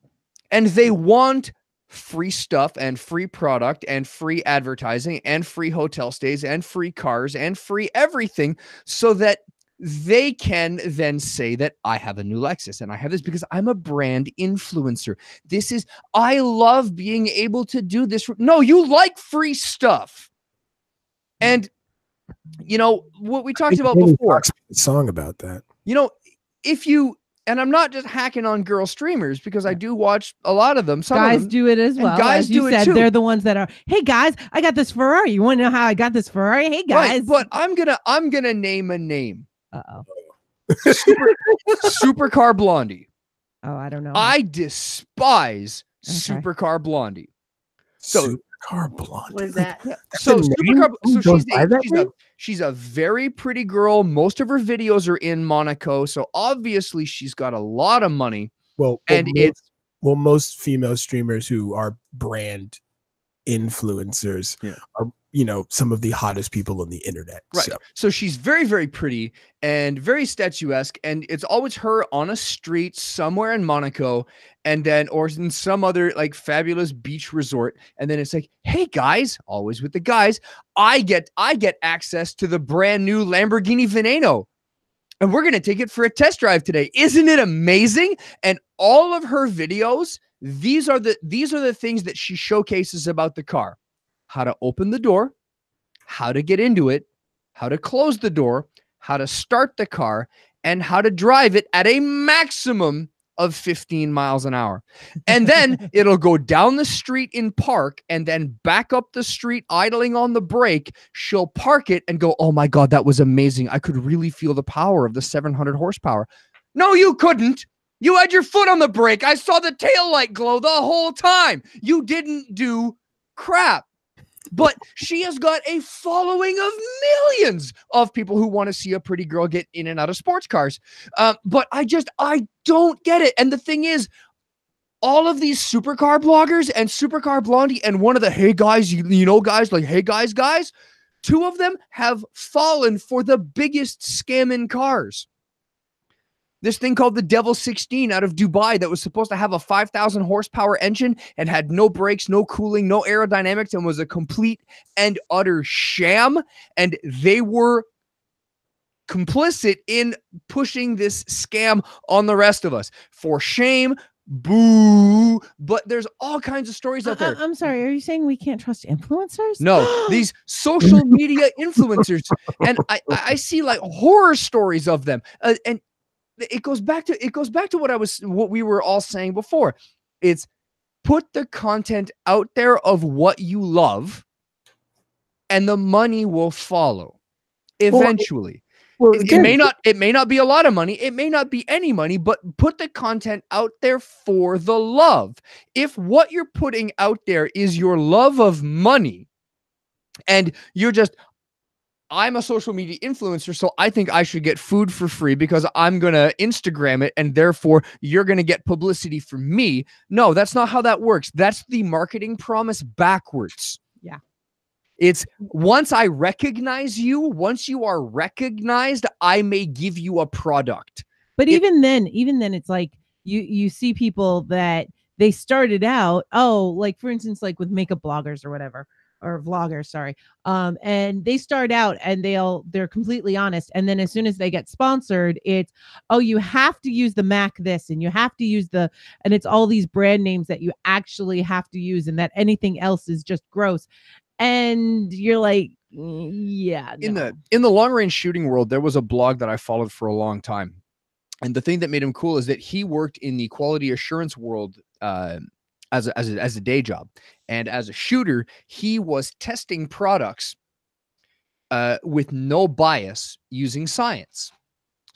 and they want free stuff and free product and free advertising and free hotel stays and free cars and free everything, so that they can then say that I have a new Lexus and I have this because I'm a brand influencer. I love being able to do this. No, you like free stuff. And what we talked about before, song about that. And I'm not just hacking on girl streamers, because I do watch a lot of them. Some guys of them, do it as well. Guys as you do said, it too. They're the ones that are, hey guys, I got this Ferrari. You want to know how I got this Ferrari? Hey guys. Right, but I'm gonna name a name. Uh-oh. Supercar Blondie. Oh, I don't know. I despise Supercar Blondie. So Supercar Blondie. What is that? So Supercar. So she's she's a very pretty girl. Most of her videos are in Monaco, so obviously she's got a lot of money. Most female streamers who are brand influencers are, some of the hottest people on the internet. Right. So she's very, very pretty and very statuesque, and it's always her on a street somewhere in Monaco, or in some other like fabulous beach resort. And then it's like, hey guys, always with the guys, I get access to the brand new Lamborghini Veneno, and we're going to take it for a test drive today. Isn't it amazing? And all of her videos, these are the things that she showcases about the car: how to open the door, how to get into it, how to close the door, how to start the car, and how to drive it at a maximum of 15 miles an hour. And then it'll go down the street in park and then back up the street idling on the brake. She'll park it and go, oh my God, that was amazing. I could really feel the power of the 700 horsepower. No, you couldn't. You had your foot on the brake. I saw the tail light glow the whole time. You didn't do crap. But she has got a following of millions of people who want to see a pretty girl get in and out of sports cars. But I don't get it. And the thing is, all of these supercar bloggers and Supercar Blondie and one of the, hey guys, guys, like, hey guys, two of them have fallen for the biggest scam in cars. This thing called the Devil 16 out of Dubai that was supposed to have a 5,000 horsepower engine and had no brakes, no cooling, no aerodynamics, and was a complete and utter sham. And they were complicit in pushing this scam on the rest of us. For shame, boo. But there's all kinds of stories out there. I'm sorry. Are you saying we can't trust influencers? No, these social media influencers. And I see like horror stories of them. And it goes back to what we were all saying before. It's put the content out there of what you love, and the money will follow eventually. It may not be a lot of money, it may not be any money, but put the content out there for the love. If what you're putting out there is your love of money, and you're just, I'm a social media influencer, so I think I should get food for free because I'm going to Instagram it, and therefore you're going to get publicity from me. No, that's not how that works. That's the marketing promise backwards. Yeah. It's once I recognize you, once you are recognized, I may give you a product. But even then, it's like you see people that they started out, like for instance, like with makeup bloggers or whatever. Or vloggers, sorry. And they start out and they're completely honest. And then as soon as they get sponsored, it's, you have to use the MAC this, and you have to use and it's all these brand names that you actually have to use, and that anything else is just gross. And you're like, yeah. No. In the long range shooting world, there was a blog that I followed for a long time. And the thing that made him cool is that he worked in the quality assurance world, as a day job, and as a shooter, he was testing products with no bias using science.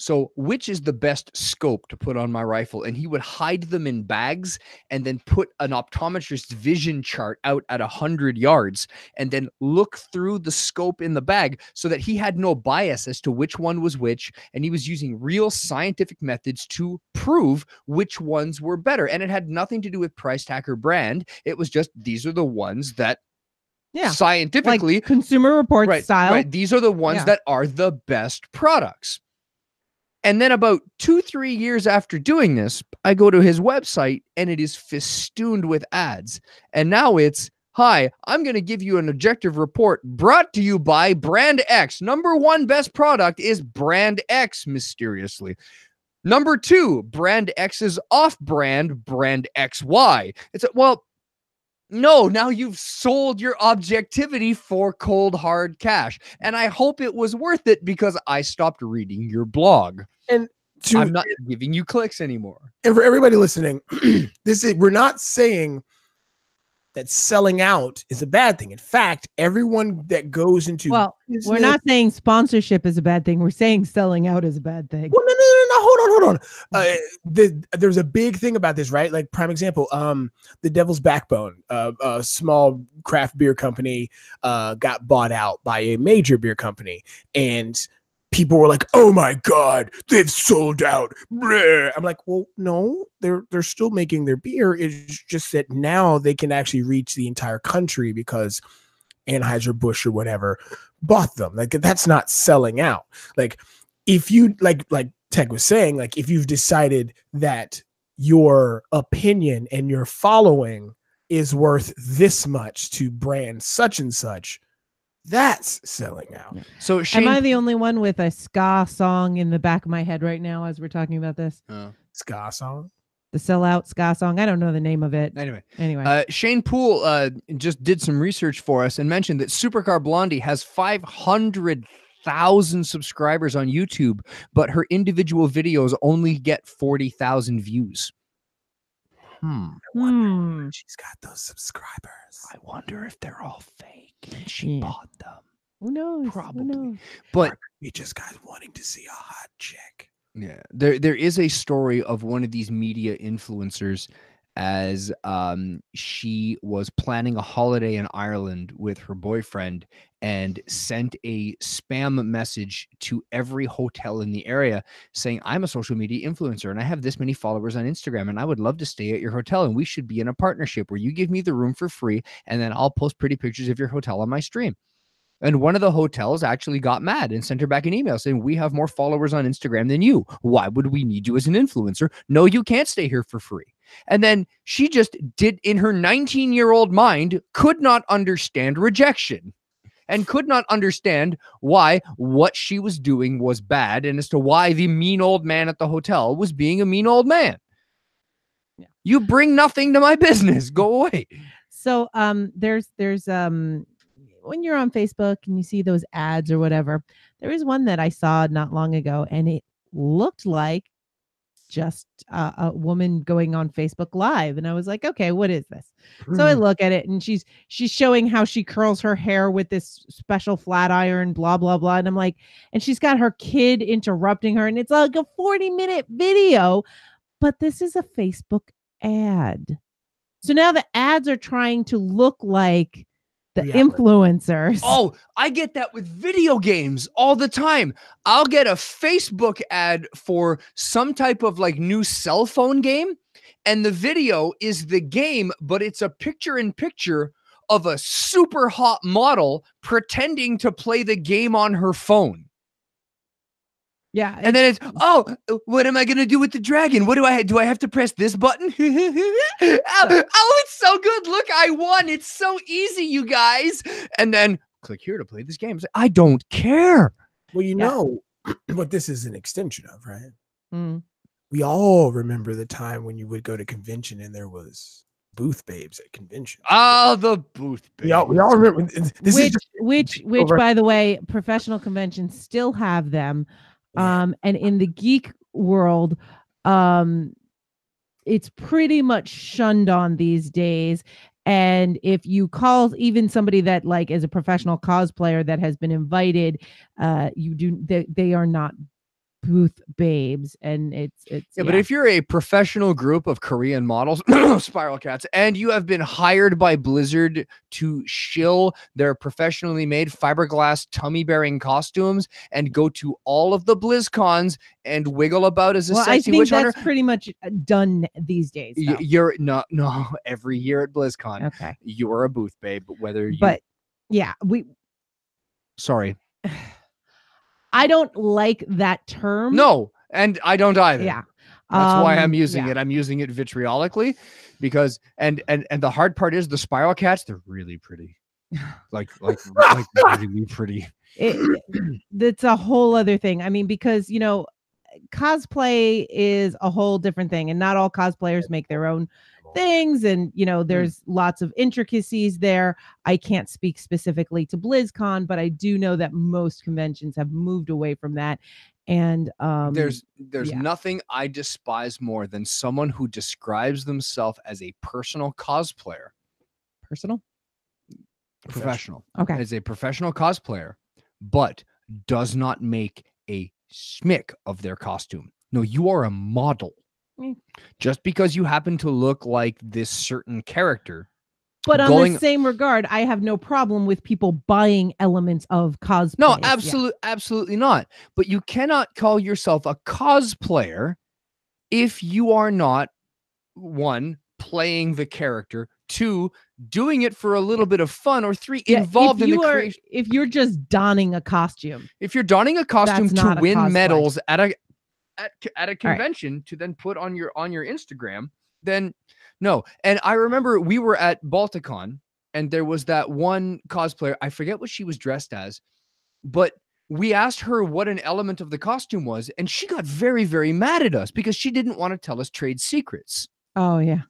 So which is the best scope to put on my rifle? And he would hide them in bags and then put an optometrist's vision chart out at 100 yards and then look through the scope in the bag so that he had no bias as to which one was which. And he was using real scientific methods to prove which ones were better. And it had nothing to do with price tag or brand. It was just, these are the ones that scientifically, like Consumer Reports style. Right, these are the ones that are the best products. And then about 2-3 years after doing this, I go to his website and it is festooned with ads. And now it's, hi, I'm going to give you an objective report brought to you by Brand X. Number 1 best product is Brand X, mysteriously. Number 2, Brand X's off-brand, Brand XY. It's well, no, now you've sold your objectivity for cold hard cash. And I hope it was worth it because I stopped reading your blog. And I'm not giving you clicks anymore. And for everybody listening, we're not saying that selling out is a bad thing. In fact, everyone that goes into business, we're not saying sponsorship is a bad thing. We're saying selling out is a bad thing. Well, no. Hold on. There's a big thing about this, right? Like prime example, the Devil's Backbone, a small craft beer company, got bought out by a major beer company, and people were like, "Oh my God, they've sold out." I'm like, well, no, they're still making their beer. It's just that now they can actually reach the entire country because Anheuser-Busch or whatever bought them. Like that's not selling out. Like if you like Teg was saying, like if you've decided that your opinion and your following is worth this much to brand such and such, that's selling out. So Shane, am I the only one with a ska song in the back of my head right now as we're talking about this? Ska song? The sellout ska song. I don't know the name of it. Anyway, Shane Poole just did some research for us and mentioned that Supercar Blondie has 500,000 subscribers on YouTube, but her individual videos only get 40,000 views. I wonder where she's got those subscribers. I wonder if they're all fake and she bought them. Who knows? Probably. Who knows? But we just got wanting to see a hot chick. Yeah, there is a story of one of these media influencers as she was planning a holiday in Ireland with her boyfriend and sent a spam message to every hotel in the area saying, I'm a social media influencer and I have this many followers on Instagram and I would love to stay at your hotel and we should be in a partnership where you give me the room for free and then I'll post pretty pictures of your hotel on my stream. And one of the hotels actually got mad and sent her back an email saying, we have more followers on Instagram than you. Why would we need you as an influencer? No, you can't stay here for free. And then she just did, in her 19-year-old mind, could not understand rejection and could not understand why what she was doing was bad and as to why the mean old man at the hotel was being a mean old man. Yeah. You bring nothing to my business. Go away. So there's when you're on Facebook and you see those ads or whatever, there is one that I saw not long ago and it looked like just a woman going on Facebook Live. And I was like, okay, what is this? So I look at it and she's showing how she curls her hair with this special flat iron, blah, blah, blah. And I'm like, and she's got her kid interrupting her and it's like a 40-minute video, but this is a Facebook ad. So now the ads are trying to look like the influencers. Oh, I get that with video games all the time. I'll get a Facebook ad for some type of like new cell phone game. And the video is the game, but it's a picture-in-picture of a super hot model pretending to play the game on her phone. Yeah. And then it's, oh, what am I going to do with the dragon? What do I have to press this button? It's so good. Look, I won. It's so easy, you guys. And then click here to play this game. I don't care. Well, you know what this is an extension of, right? We all remember the time when you would go to convention and there was booth babes at convention. Oh, the booth babes. We all remember. Which, by the way, professional conventions still have them. And in the geek world, it's pretty much shunned on these days. And if you call even somebody that like is a professional cosplayer that has been invited, they are not booth babes, and it's Yeah, but if you're a professional group of Korean models, Spiral Cats, and you have been hired by Blizzard to shill their professionally made fiberglass tummy-bearing costumes and go to all of the BlizzCons and wiggle about as a I sexy think witch hunter, that's pretty much done these days. though. you're no every year at BlizzCon, Okay, you're a booth babe, whether you. but yeah, Sorry, I don't like that term. no, and I don't either. Yeah. That's why I'm using yeah. it. I'm using it vitriolically because and the hard part is the Spiral Cats, they're really pretty. Like really pretty. That's a whole other thing. I mean, because cosplay is a whole different thing, and not all cosplayers make their own things, and there's lots of intricacies there. I can't speak specifically to BlizzCon, but I do know that most conventions have moved away from that. And there's nothing I despise more than someone who describes themselves as a personal cosplayer. Professional. Okay. As a professional cosplayer, but does not make a schmick of their costume. No, you are a model. Just because you happen to look like this certain character. But on the same regard, I have no problem with people buying elements of cosplay. No, absolutely not. But you cannot call yourself a cosplayer if you are not, one, playing the character, two, doing it for a little bit of fun, or three, involved in the creation. If you're just donning a costume. If you're donning a costume to win medals at a convention, right, to then put on your Instagram, then no. And I remember we were at Balticon and there was that one cosplayer, I forget what she was dressed as, but we asked her what an element of the costume was, and she got very, very mad at us because she didn't want to tell us trade secrets. Oh yeah.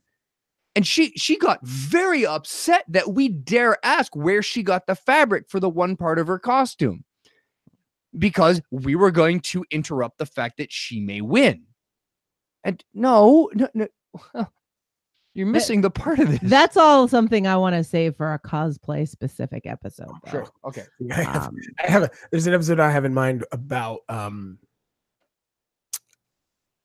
And she got very upset that we dare ask where she got the fabric for the one part of her costume, because we were going to interrupt the fact that she may win. And no, you're missing the part of this. That's all something I want to save for a cosplay specific episode. Though. Sure. Okay. There's an episode I have in mind about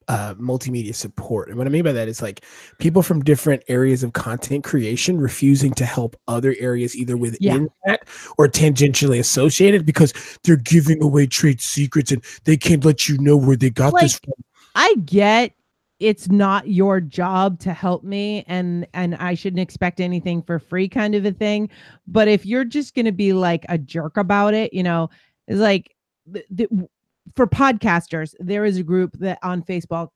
multimedia support. And what I mean by that is like people from different areas of content creation refusing to help other areas either within that or tangentially associated because they're giving away trade secrets and they can't let you know where they got this from. I get it's not your job to help me and I shouldn't expect anything for free kind of a thing. But if you're just going to be like a jerk about it, it's like for podcasters, there is a group that on Facebook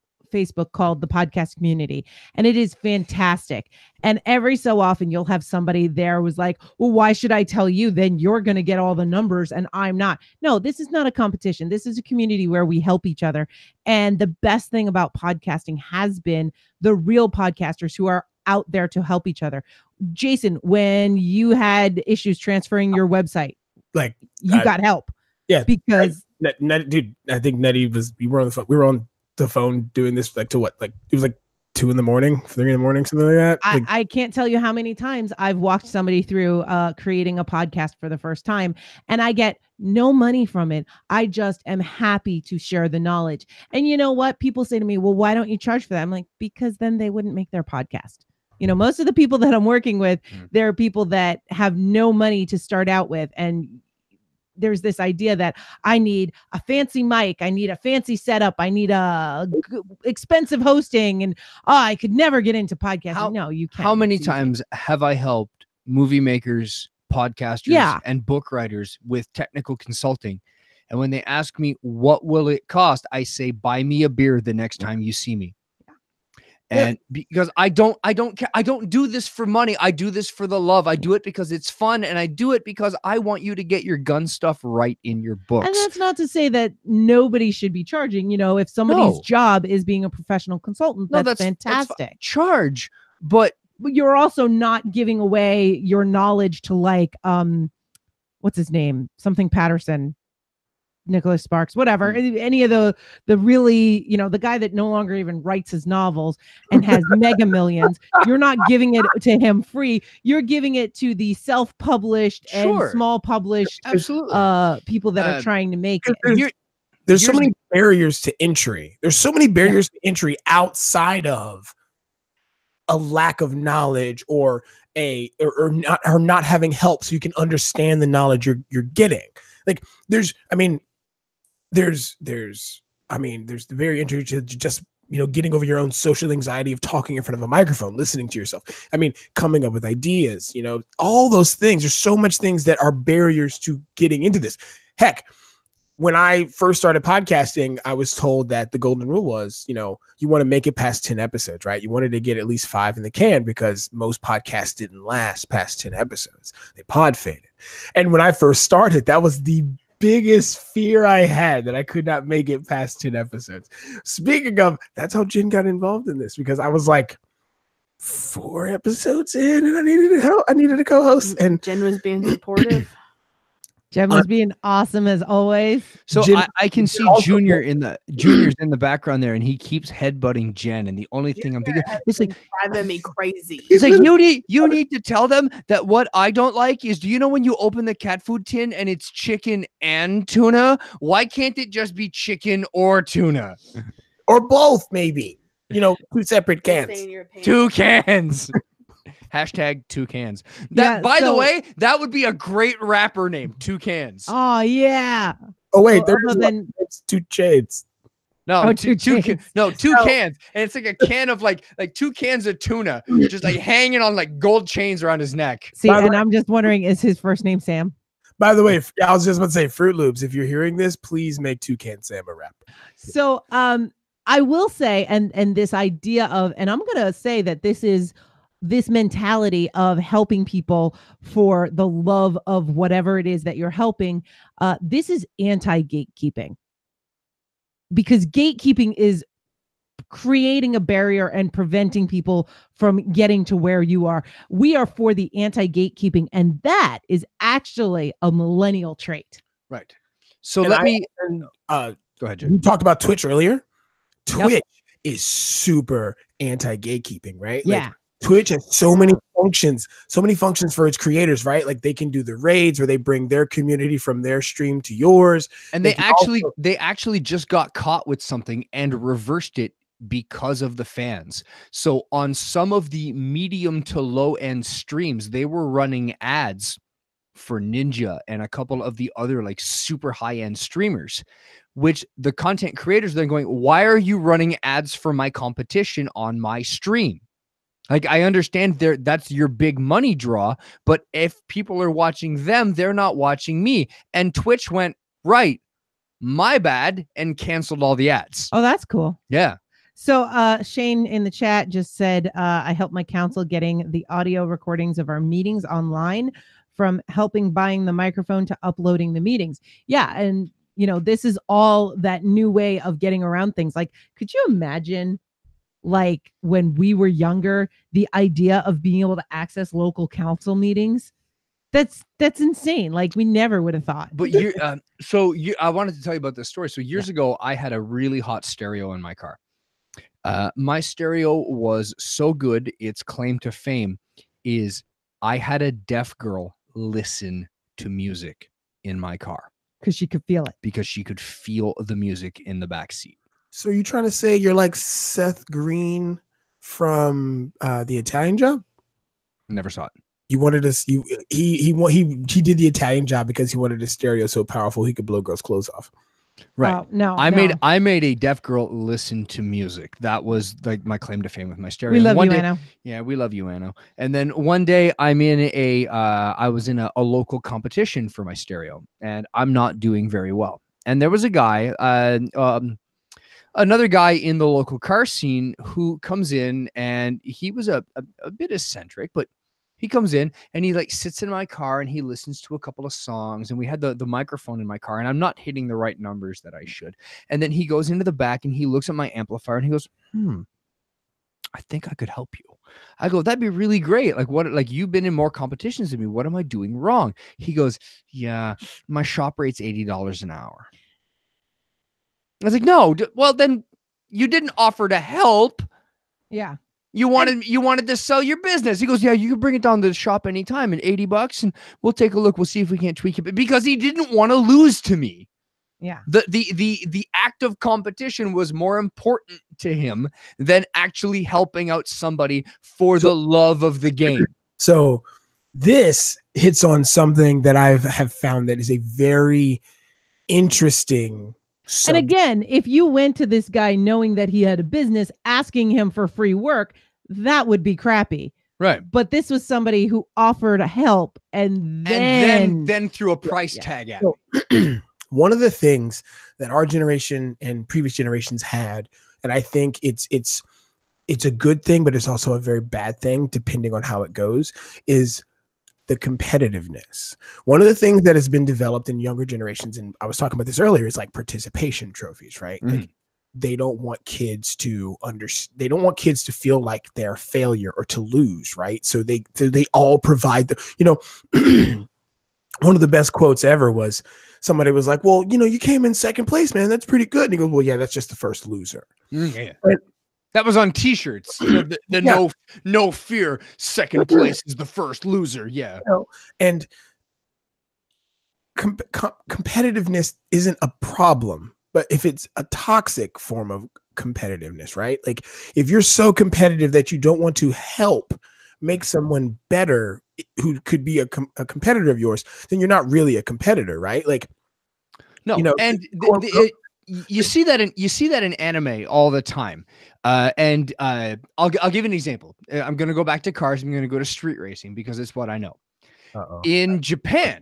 called the Podcast Community, and it is fantastic. And every so often you'll have somebody there who's like, well, why should I tell you? Then you're going to get all the numbers and I'm not. No, this is not a competition. This is a community where we help each other. And the best thing about podcasting has been the real podcasters who are out there to help each other. Jason, when you had issues transferring your website, like you got help. Yeah, because dude, I think Nutty we were on the phone doing this like to what, like it was like 2 in the morning, 3 in the morning, something like that. I can't tell you how many times I've walked somebody through creating a podcast for the first time, and I get no money from it. I just am happy to share the knowledge. And you know what? People say to me, well, why don't you charge for that? I'm like, because then they wouldn't make their podcast. Most of the people that I'm working with, they're people that have no money to start out with. And there's this idea that I need a fancy mic, I need a fancy setup, I need expensive hosting, and I could never get into podcasting. No, you can't. How many times have I helped movie makers, podcasters, and book writers with technical consulting? And when they ask me, what will it cost? I say, buy me a beer the next time you see me. And because I don't care. I don't do this for money. I do this for the love. I do it because it's fun. And I do it because I want you to get your gun stuff right in your books. And that's not to say that nobody should be charging. If somebody's job is being a professional consultant, that's fantastic. That's charge. But you're also not giving away your knowledge to like, what's his name? Something Patterson. Nicholas Sparks, whatever, any of the really, the guy that no longer even writes his novels and has mega millions. You're not giving it to him free. You're giving it to the self-published and small published people that are trying to make it. there's so many barriers to entry. There's so many barriers to entry outside of a lack of knowledge or not having help so you can understand the knowledge you're getting. Like there's the very entry to just getting over your own social anxiety of talking in front of a microphone, listening to yourself. I mean, coming up with ideas, all those things. There's so much things that are barriers to getting into this. Heck, when I first started podcasting, I was told that the golden rule was, you want to make it past 10 episodes, right? You wanted to get at least 5 in the can because most podcasts didn't last past 10 episodes. They pod faded. And when I first started, that was the biggest fear I had, that I could not make it past 10 episodes. Speaking of, that's how Jen got involved in this, because I was like 4 episodes in and I needed a co-host, and Jen was being supportive. Jen was being awesome as always. So Jen, I can see Junior's in the background there, and he keeps headbutting Jen. And the only thing I'm thinking, it's like driving me crazy. It's like you need to tell them that what I don't like is, do you know when you open the cat food tin and it's chicken and tuna? Why can't it just be chicken or tuna? Or both, maybe. 2 separate cans. 2 cans. Hashtag 2 cans. That, by the way, that would be a great rapper name. 2 cans. Oh yeah. Oh wait, it's 2 shades. No, 2 cans. And it's like a can of like 2 cans of tuna, just like hanging on like gold chains around his neck. See, and I'm just wondering, is his first name Sam? By the way, I was just about to say, Fruit Loops, if you're hearing this, please make 2 Can Sam a rapper. So I will say, and this idea of, and I'm gonna say that this mentality of helping people for the love of whatever it is that you're helping, this is anti-gatekeeping, because gatekeeping is creating a barrier and preventing people from getting to where you are. We are for the anti-gatekeeping, and that is actually a millennial trait. Right. So go ahead, Jim. You talked about Twitch earlier. Twitch is super anti-gatekeeping, right? Yeah. Like, Twitch has so many functions for its creators, right? Like they can do the raids where they bring their community from their stream to yours. And they actually just got caught with something and reversed it because of the fans. So on some of the medium to low end streams, they were running ads for Ninja and a couple of the other like super high end streamers, which the content creators then going, why are you running ads for my competition on my stream? Like, I understand that's your big money draw, but if people are watching them, they're not watching me. And Twitch went, right, my bad, and canceled all the ads. Oh, that's cool. Yeah. So Shane in the chat just said, I helped my council getting the audio recordings of our meetings online, from helping buying the microphone to uploading the meetings. Yeah. And, this is all that new way of getting around things. Like, could you imagine, like, when we were younger, the idea of being able to access local council meetings? That's insane. Like, we never would have thought. But I wanted to tell you about this story. So years ago, I had a really hot stereo in my car. My stereo was so good, its claim to fame is I had a deaf girl listen to music in my car. Because she could feel it. Because she could feel the music in the back seat. So you're trying to say you're like Seth Green from the Italian Job? Never saw it. You wanted to see he did the Italian Job because he wanted a stereo so powerful he could blow girls' clothes off. Right. No, I made a deaf girl listen to music. That was like my claim to fame with my stereo. We love you, Anno. Yeah, we love you, Anno. And then one day I was in a local competition for my stereo, and I'm not doing very well. And there was a guy, another guy in the local car scene who comes in, and he was a bit eccentric, but he comes in and he like sits in my car and he listens to a couple of songs, and we had the microphone in my car and I'm not hitting the right numbers that I should. And then he goes into the back and he looks at my amplifier and he goes, I think I could help you. I go, that'd be really great. Like, what, like, you've been in more competitions than me. What am I doing wrong? He goes, yeah, my shop rate's $80 an hour. I was like, no, well, then you didn't offer to help. Yeah. You wanted to sell your business. He goes, yeah, you can bring it down to the shop anytime at $80 and we'll take a look. We'll see if we can't tweak it. Because he didn't want to lose to me. Yeah. The act of competition was more important to him than actually helping out somebody for the love of the game. So this hits on something that I have found that is a very interesting And again, if you went to this guy knowing that he had a business, asking him for free work, that would be crappy. Right. But this was somebody who offered help and then threw a price tag at me. One of the things that our generation and previous generations had, and I think it's a good thing, but it's also a very bad thing depending on how it goes, is the competitiveness. One of the things that has been developed in younger generations, and I was talking about this earlier, is like participation trophies, right? Mm-hmm. Like they don't want kids to they don't want kids to feel like they're a failure or to lose, right? So they all provide the, one of the best quotes ever was somebody was like, well, you came in second place, man. That's pretty good. And he goes, well, yeah, that's just the first loser. Yeah. That was on t-shirts. No fear. Second place is the first loser. Yeah. And competitiveness isn't a problem, but if it's a toxic form of competitiveness, right? Like if you're so competitive that you don't want to help make someone better who could be a competitor of yours, then you're not really a competitor, right? Like, no, and you see that in anime all the time. I'll give you an example. I'm going to go back to cars. I'm going to go to street racing because it's what I know. In Japan.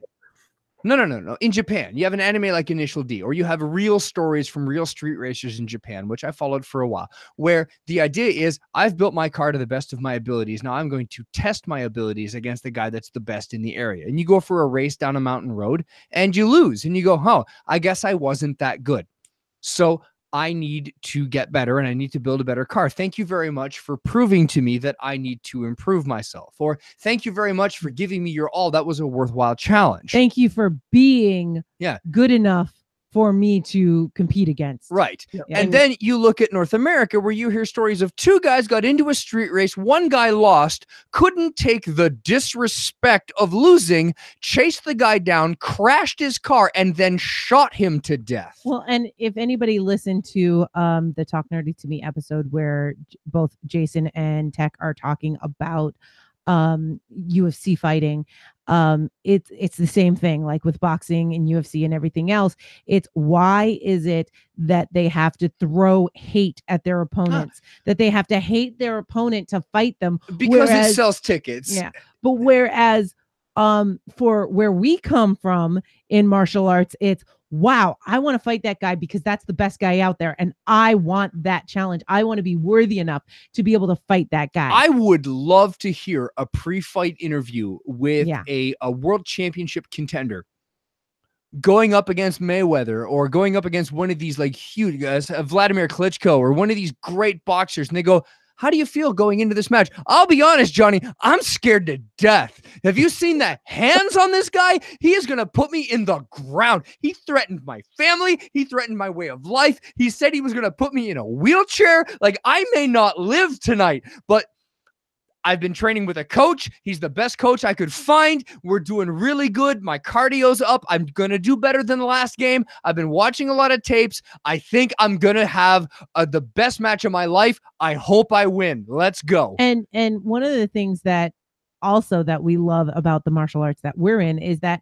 No. In Japan, you have an anime like Initial D, or you have real stories from real street racers in Japan, which I followed for a while, where the idea is I've built my car to the best of my abilities. Now I'm going to test my abilities against the guy that's the best in the area. And you go for a race down a mountain road and you lose and you go, oh, I guess I wasn't that good. So I need to get better and I need to build a better car. Thank you very much for proving to me that I need to improve myself. Or thank you very much for giving me your all. That was a worthwhile challenge. Thank you for being good enough for me to compete against. Right. Yeah. And then you look at North America where you hear stories of two guys got into a street race. One guy lost, couldn't take the disrespect of losing, chased the guy down, crashed his car, and then shot him to death. Well, and if anybody listened to the Talk Nerdy to Me episode where both Jason and Tech are talking about UFC fighting, it's the same thing, like with boxing and UFC and everything else. It's why is it that they have to throw hate at their opponents, that they have to hate their opponent to fight them because it sells tickets. Yeah. But whereas for where we come from in martial arts, it's wow, I want to fight that guy because that's the best guy out there. And I want that challenge. I want to be worthy enough to be able to fight that guy. I would love to hear a pre-fight interview with a world championship contender going up against Mayweather or going up against one of these like huge guys, Vladimir Klitschko or one of these great boxers. And they go, how do you feel going into this match? I'll be honest, Johnny, I'm scared to death. Have you seen the hands on this guy? He is going to put me in the ground. He threatened my family. He threatened my way of life. He said he was going to put me in a wheelchair. Like, I may not live tonight, but I've been training with a coach. He's the best coach I could find. We're doing really good. My cardio's up. I'm going to do better than the last game. I've been watching a lot of tapes. I think I'm going to have the best match of my life. I hope I win. Let's go. And one of the things that also that we love about the martial arts that we're in is that,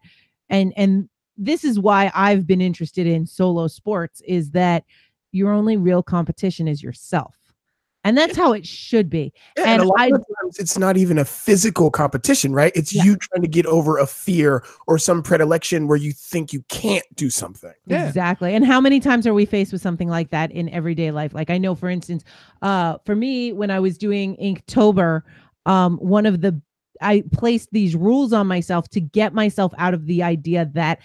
and this is why I've been interested in solo sports, is that your only real competition is yourself. And that's how it should be. Yeah, and a lot of times it's not even a physical competition, right? It's you trying to get over a fear or some predilection where you think you can't do something. Exactly. And how many times are we faced with something like that in everyday life? Like I know, for instance, for me, when I was doing Inktober, I placed these rules on myself to get myself out of the idea that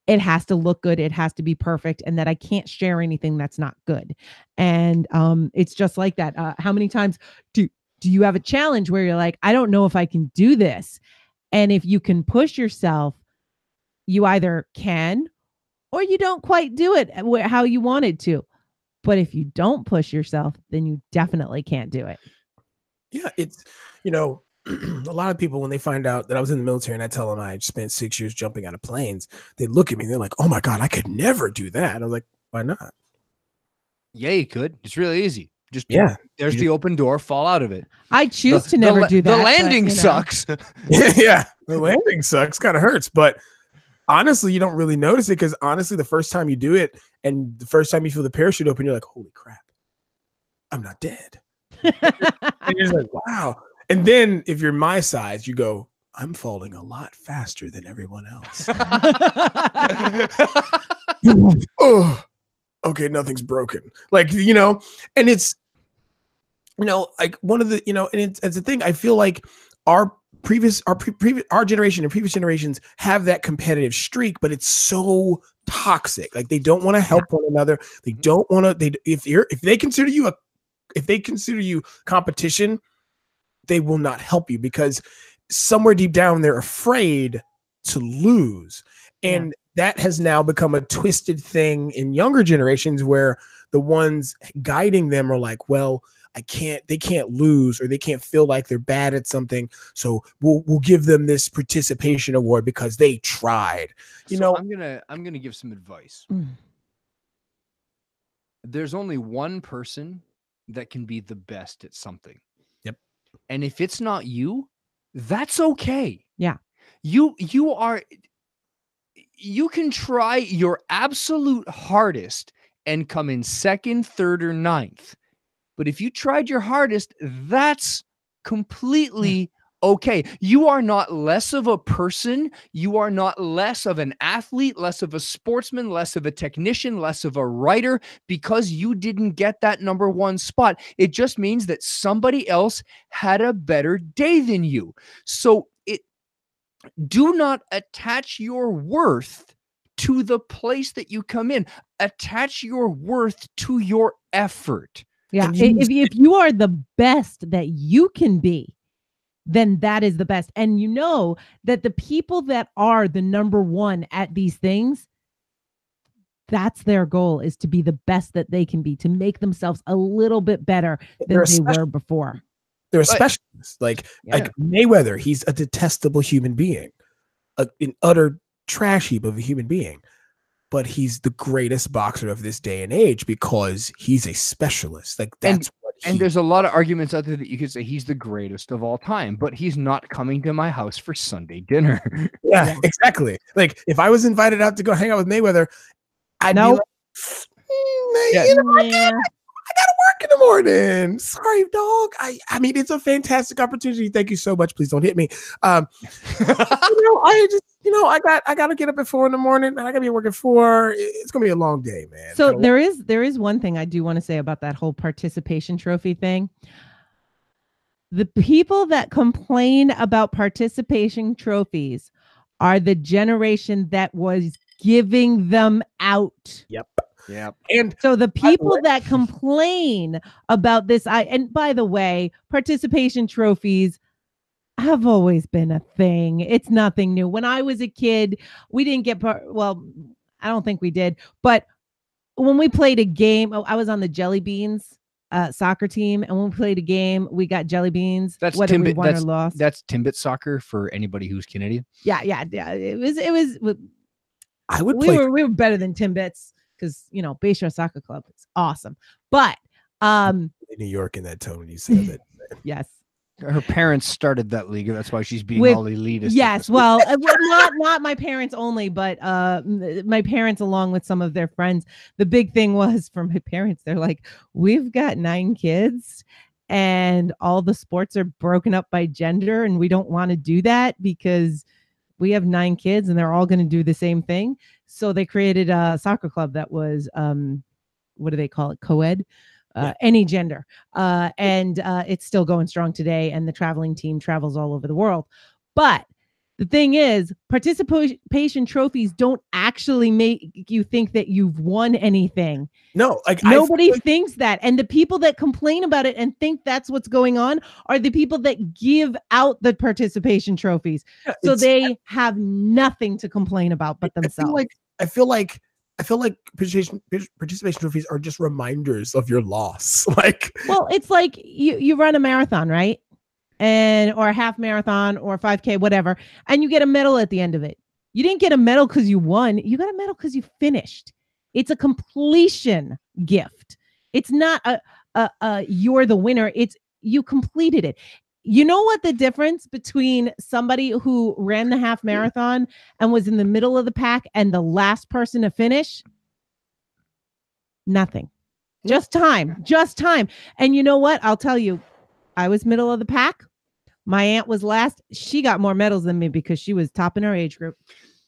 it has to look good, it has to be perfect, and that I can't share anything that's not good. And it's just like that. How many times do you have a challenge where you're like, I don't know if I can do this? And if you can push yourself, you either can or you don't quite do it how you wanted to. But if you don't push yourself, then you definitely can't do it. Yeah, it's, a lot of people, when they find out that I was in the military and I tell them I spent 6 years jumping out of planes, they look at me and they're like, "Oh my God, I could never do that." And I was like, "Why not?" Yeah, you could. It's really easy. Just there's You the open door. Fall out of it. I choose to never do that. The landing sucks. Yeah, the landing sucks. Kind of hurts, but honestly, you don't really notice it because honestly, the first time you do it and the first time you feel the parachute open, you're like, "Holy crap, I'm not dead." And you're like, "Wow." And then if you're my size, you go, "I'm falling a lot faster than everyone else." Oh, okay, nothing's broken. Like, and it's, like one of the, and it's a thing. I feel like our generation and previous generations have that competitive streak, but it's so toxic. Like they don't want to help one another. They don't want to, if they consider you competition, they will not help you because somewhere deep down they're afraid to lose. And that has now become a twisted thing in younger generations where the ones guiding them are like, well, they can't lose or they can't feel like they're bad at something. So we'll give them this participation award because they tried. I'm gonna give some advice. There's only one person that can be the best at something. Yep. And if it's not you, that's okay. Yeah. You can try your absolute hardest and come in second, third, or ninth. But if you tried your hardest, that's completely okay. You are not less of a person. You are not less of an athlete, less of a sportsman, less of a technician, less of a writer because you didn't get that number one spot. It just means that somebody else had a better day than you. So do not attach your worth to the place that you come in. Attach your worth to your effort. Yeah. If you are the best that you can be, then that is the best. And you know that the people that are the number one at these things, that's their goal, is to be the best that they can be, to make themselves a little bit better than they were before. They're specialists. Like Mayweather, he's a detestable human being, an utter trash heap of a human being. But he's the greatest boxer of this day and age because he's a specialist. Like that's and there's a lot of arguments out there that you could say he's the greatest of all time, but he's not coming to my house for Sunday dinner. Yeah, exactly. Like if I was invited out to go hang out with Mayweather, I'd be like, I gotta work in the morning. Sorry, dog. I mean, it's a fantastic opportunity. Thank you so much. Please don't hit me. I gotta get up at 4 a.m. and I gotta be working 4. It's gonna be a long day, man. So there is one thing I do want to say about that whole participation trophy thing. The people that complain about participation trophies are the generation that was giving them out. Yep. And so the people that complain about this, and by the way, participation trophies have always been a thing. It's nothing new. When I was a kid, we didn't get well, I don't think we did, but when we played a game, I was on the Jelly Beans soccer team, and when we played a game, we got jelly beans. That's whether we won or lost. That's Timbit soccer for anybody who's Canadian. Yeah. It was. I would. We were better than Timbits. Because Bayshore Soccer Club is awesome, but New York in that tone when you said that. Yes, her parents started that league. That's why she's being all elitist. Yes, well, not my parents only, but my parents along with some of their friends. The big thing was for my parents. They're like, we've got 9 kids, and all the sports are broken up by gender, and we don't want to do that because we have 9 kids and they're all going to do the same thing. So they created a soccer club that was, what do they call it? Co-ed, any gender. And it's still going strong today. And the traveling team travels all over the world. But the thing is, participation trophies don't actually make you think that you've won anything. No, like nobody thinks that. And the people that complain about it and think that's what's going on are the people that give out the participation trophies. So they have nothing to complain about but themselves. I feel like participation trophies are just reminders of your loss. Like, well, it's like you run a marathon, right? or a half marathon or 5K, whatever, and you get a medal at the end of it. You didn't get a medal because you won. You got a medal because you finished. It's a completion gift. It's not a you're the winner. It's you completed it. You know what the difference between somebody who ran the half marathon and was in the middle of the pack and the last person to finish? Nothing. Just time. And you know what? I'll tell you, I was middle of the pack. My aunt was last. She got more medals than me because she was top in her age group.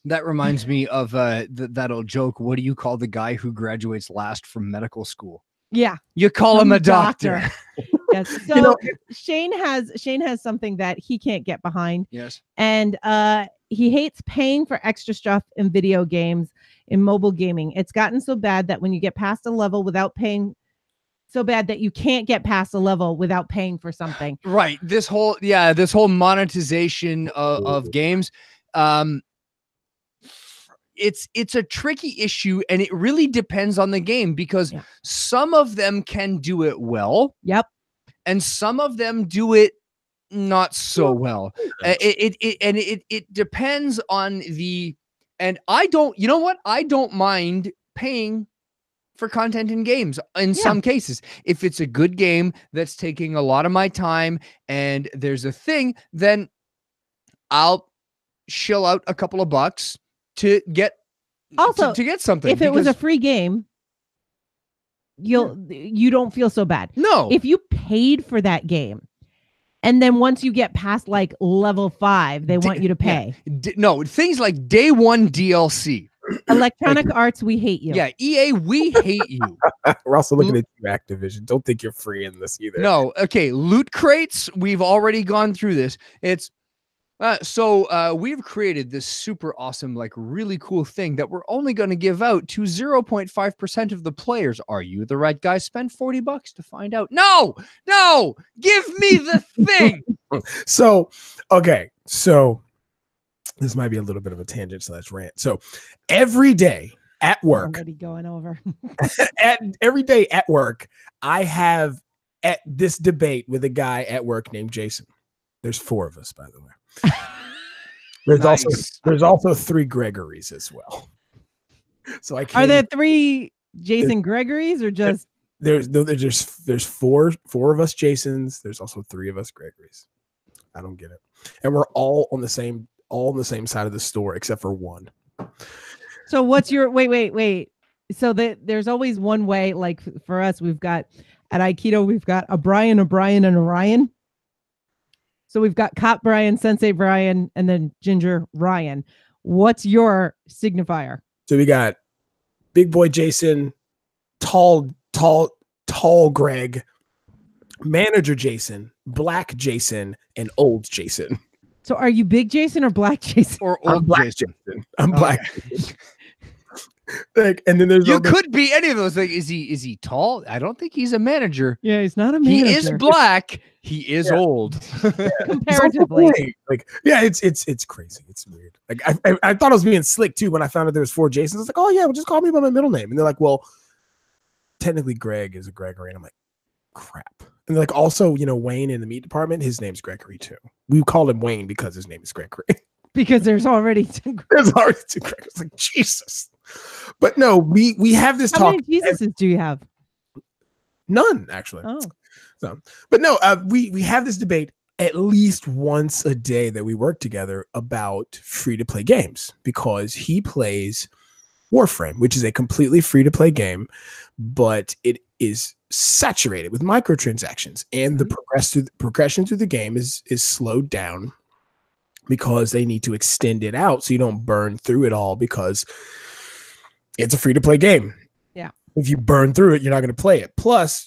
That reminds me of that old joke. What do you call the guy who graduates last from medical school? Yeah. You call him a doctor. Yes. So Shane has something that he can't get behind. Yes. And he hates paying for extra stuff in video games, in mobile gaming. It's gotten so bad that when you get past a level without paying, so bad that you can't get past a level without paying for something. Right. This whole monetization of games. It's a tricky issue, and it really depends on the game because some of them can do it well. Yep. And some of them do it not so well. It depends on the, and I don't mind paying for content in games in some cases. If it's a good game that's taking a lot of my time and there's a thing, then I'll shell out a couple of bucks to get to get something. If it was a free game, you don't feel so bad. No. If you paid for that game and then once you get past like level 5, they want you to pay. No, things like day 1 DLC. Electronic Arts, we hate you. Yeah, EA, we hate you. We're also looking at you, Activision. Don't think you're free in this either. No, okay, loot crates, we've already gone through this. It's we've created this super awesome, like really cool thing that we're only going to give out to 0.5% of the players. Are you the right guy? Spend $40 to find out. No, give me the thing. So this might be a little bit of a tangent / rant. So every day at work, already going over. every day at work, I have this debate with a guy at work named Jason. There's 4 of us, by the way. There's also 3 Gregorys as well. So Are there 3 Jason Gregorys or just there's 4 of us Jasons. There's also 3 of us Gregorys. I don't get it. And we're all on the same side of the store except for one. So what's your wait. So there's always one way. Like for us, we've got at Aikido, we've got a Brian, and a Ryan. So we've got Cop Brian, Sensei Brian, and then Ginger Ryan. What's your signifier? So we got Big Boy Jason, Tall Greg, Manager Jason, Black Jason, and Old Jason. So are you Big Jason or Black Jason? Or Old Jason? I'm Black. Like, and then there's could be any of those. Like, is he tall? I don't think he's a manager. Yeah, he's not a manager. He is black. He is old. Comparatively. Like, yeah, it's crazy. It's weird. Like, I thought I was being slick too when I found out there was 4 Jasons. I was like, oh yeah, well, just call me by my middle name. And they're like, well, technically Greg is a Gregory. And I'm like, crap. And they're like, also, Wayne in the meat department, his name's Gregory too. We called him Wayne because his name is Gregory. Because there's already 2 Gregory. There's already 2 Gregory. It's like, Jesus. But no, we have this talk. How many Jesuses do you have? None, actually. Oh. So, but no, we have this debate at least once a day that we work together about free-to-play games, because he plays Warframe, which is a completely free-to-play game, but it is saturated with microtransactions, and the progression through the game is slowed down because they need to extend it out so you don't burn through it all, because it's a free-to-play game. Yeah. If you burn through it, you're not going to play it. Plus,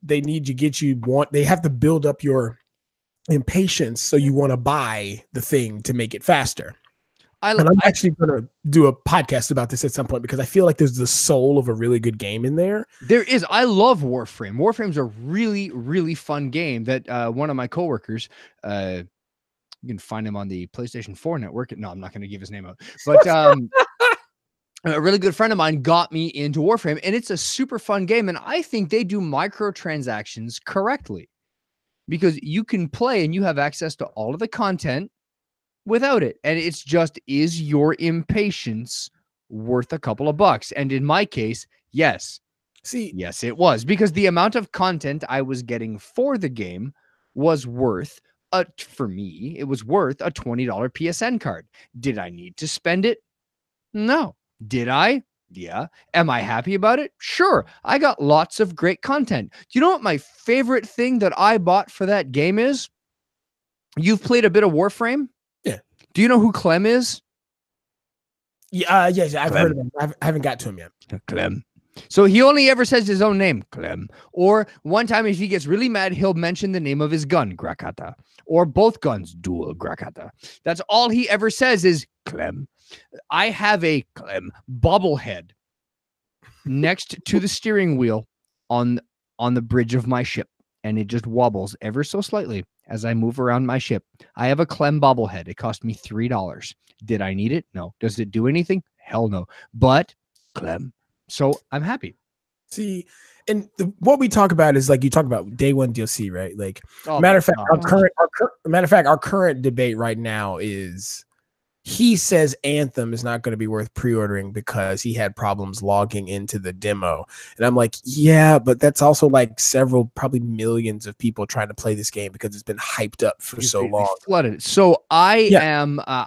they need to they have to build up your impatience, so you want to buy the thing to make it faster. I'm actually going to do a podcast about this at some point, because I feel like there's the soul of a really good game in there. There is. I love Warframe. Warframe's a really, really fun game that one of my coworkers, you can find him on the PlayStation 4 network. No, I'm not going to give his name out. But a really good friend of mine got me into Warframe, and it's a super fun game. And I think they do microtransactions correctly. because you can play and you have access to all of the content without it. And it's just, is your impatience worth a couple of bucks? And in my case, yes. Yes, it was, because the amount of content I was getting for the game was worth, for me, it was worth a $20 PSN card. Did I need to spend it? No. Did I? Yeah. Am I happy about it? Sure. I got lots of great content. Do you know what my favorite thing that I bought for that game is? You've played a bit of Warframe? Yeah. Do you know who Clem is? Yeah, yes, I've Clem. heard of him. I haven't got to him yet. Clem. So he only ever says his own name, Clem. Or one time if he gets really mad, he'll mention the name of his gun, Grakata. Or both guns, Dual Grakata. That's all he ever says is Clem. I have a Clem bobblehead next to the steering wheel on the bridge of my ship. And it just wobbles ever so slightly as I move around my ship. I have a Clem bobblehead. It cost me $3. Did I need it? No. Does it do anything? Hell no. But Clem. So I'm happy. See, and what we talk about is like you talk about day one DLC, right? Like, matter of fact, our current debate right now is he says Anthem is not going to be worth pre-ordering because he had problems logging into the demo. And I'm like, yeah, but that's also like several, probably millions of people trying to play this game because it's been hyped up for so long. Flooded. So I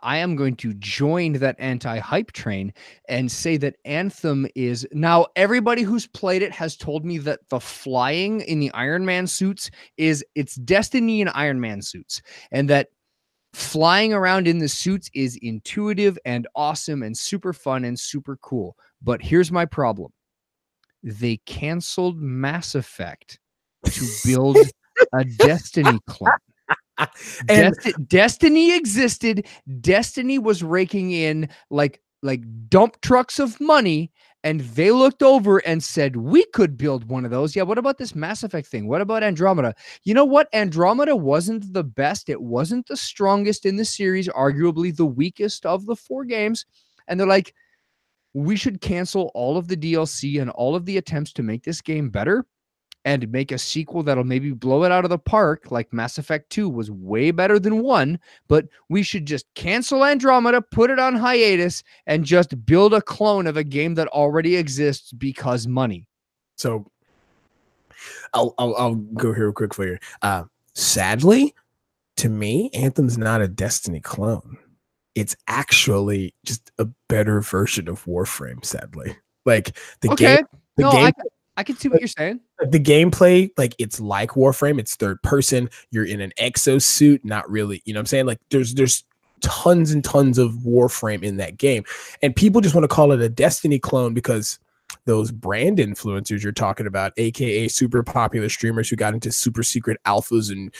am going to join that anti-hype train and say that Anthem is now, everybody who's played it has told me that the flying in the Iron Man suits it's Destiny in Iron Man suits, and that flying around in the suits is intuitive and awesome and super fun and super cool. But here's my problem. They canceled Mass Effect to build a Destiny clone. Destiny existed. Destiny was raking in like dump trucks of money, and they looked over and said, we could build one of those. Yeah, what about this Mass Effect thing? What about Andromeda? You know what? Andromeda wasn't the best. It wasn't the strongest in the series, arguably the weakest of the 4 games. And they're like, we should cancel all of the DLC and all of the attempts to make this game better and make a sequel that'll maybe blow it out of the park, like Mass Effect 2 was way better than 1, but we should just cancel Andromeda, put it on hiatus, and just build a clone of a game that already exists because money. So I'll go here real quick for you. Sadly, to me, Anthem's not a Destiny clone. It's actually just a better version of Warframe, sadly. Like the game. I can see what you're saying. The gameplay, like it's like Warframe, it's third person. You're in an exosuit, not really, you know what I'm saying? Like there's tons and tons of Warframe in that game. And people just want to call it a Destiny clone because those brand influencers you're talking about, aka super popular streamers who got into super secret alphas and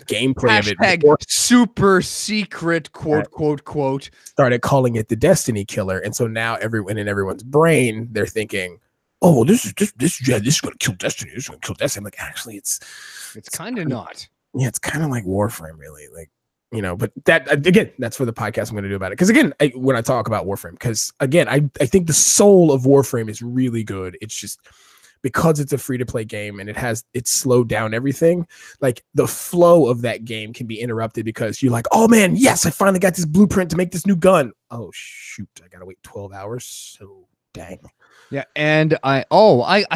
gameplay of it before, super secret quote started calling it the Destiny killer. And so now everyone's brain, they're thinking, oh, well, this is gonna kill Destiny. This is gonna kill Destiny. I'm like, actually, it's kind of not. Yeah, it's kind of like Warframe, really. Like, you know, but that again, that's for the podcast I'm gonna do about it. Because again, when I talk about Warframe, because again, I think the soul of Warframe is really good. It's just because it's a free-to-play game and it's slowed down everything. Like the flow of that game can be interrupted because you're like, oh man, yes, I finally got this blueprint to make this new gun. Oh shoot, I gotta wait 12 hours. So dang. Yeah, and I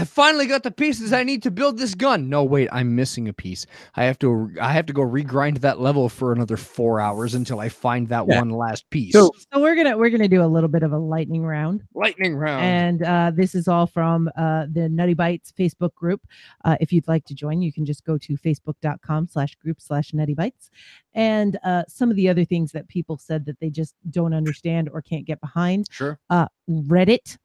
finally got the pieces I need to build this gun. No, wait, I'm missing a piece. I have to go regrind that level for another 4 hours until I find that one last piece. So we're gonna do a little bit of a lightning round. And this is all from the Nutty Bites Facebook group. If you'd like to join, you can just go to facebook.com/group/nuttybites. And some of the other things that people said that they just don't understand or can't get behind. Sure. Reddit.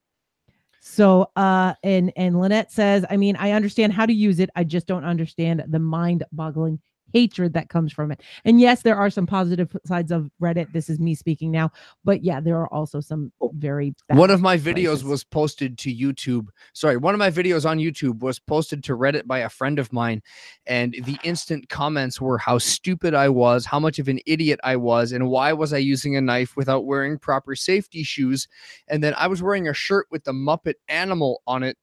So, and Lynette says, I mean, I understand how to use it. I just don't understand the mind-boggling hatred that comes from it. And yes, there are some positive sides of Reddit. This is me speaking now, but yeah, there are also some very bad One of my videos places. was posted to YouTube. Sorry, one of my videos on YouTube was posted to Reddit by a friend of mine, and the instant comments were how stupid I was, how much of an idiot I was, and why was I using a knife without wearing proper safety shoes. And then I was wearing a shirt with the Muppet animal on it,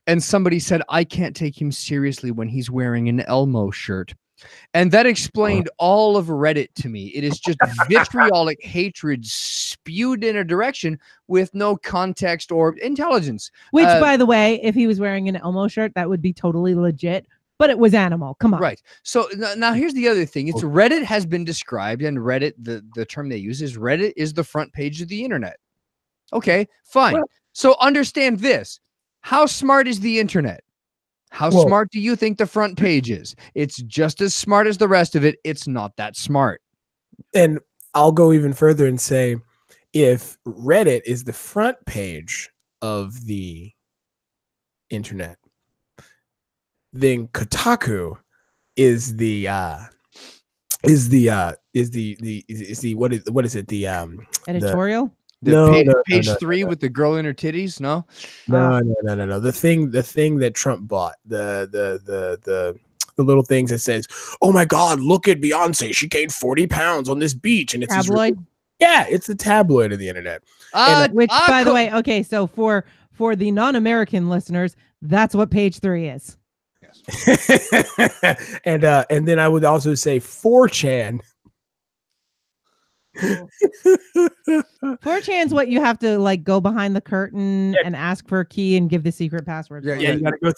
And somebody said, I can't take him seriously when he's wearing an Elmo shirt. And that explained all of Reddit to me. It is just vitriolic hatred spewed in a direction with no context or intelligence. Which, by the way, if he was wearing an Elmo shirt, that would be totally legit. But it was animal. Come on. Right. So now here's the other thing. It's Reddit has been described, and Reddit, the term they use is Reddit is the front page of the internet. Okay, fine. Well, so understand this. How smart is the internet? How smart do you think the front page is? It's just as smart as the rest of it. It's not that smart. And I'll go even further and say, if Reddit is the front page of the internet, then Kotaku is the what is it? The editorial? Page 3 with the girl in her titties. No. The thing that Trump bought, the little things that says, "Oh my God, look at Beyonce. She gained 40 pounds on this beach," and it's tabloid. It's the tabloid of the internet. Which, by the way, okay, so for the non-American listeners, that's what page 3 is. Yes. and then I would also say 4chan. 4chan's what you have to like go behind the curtain and ask for a key and give the secret password. Yeah, you gotta go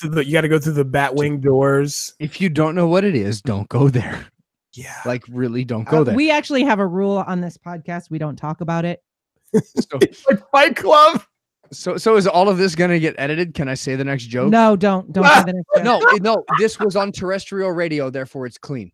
through the Batwing doors. If you don't know what it is, don't go there. Yeah, like really don't go there. We actually have a rule on this podcast. We don't talk about it. So, it's like Fight Club. So is all of this gonna get edited? Can I say the next joke? No, don't say the next joke. No. This was on terrestrial radio, therefore it's clean.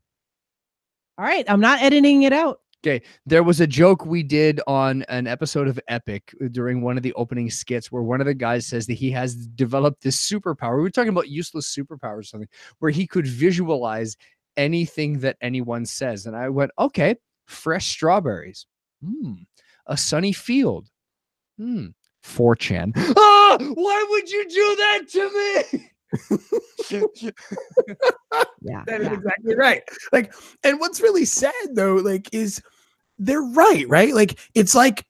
All right, I'm not editing it out. Okay, there was a joke we did on an episode of Epic during one of the opening skits where one of the guys says that he has developed this superpower. We were talking about useless superpowers or something, where he could visualize anything that anyone says. And I went, okay, fresh strawberries. A sunny field. 4chan. Ah, why would you do that to me? Yeah, that is exactly right. Like, and what's really sad though, like, is they're right? Like, it's like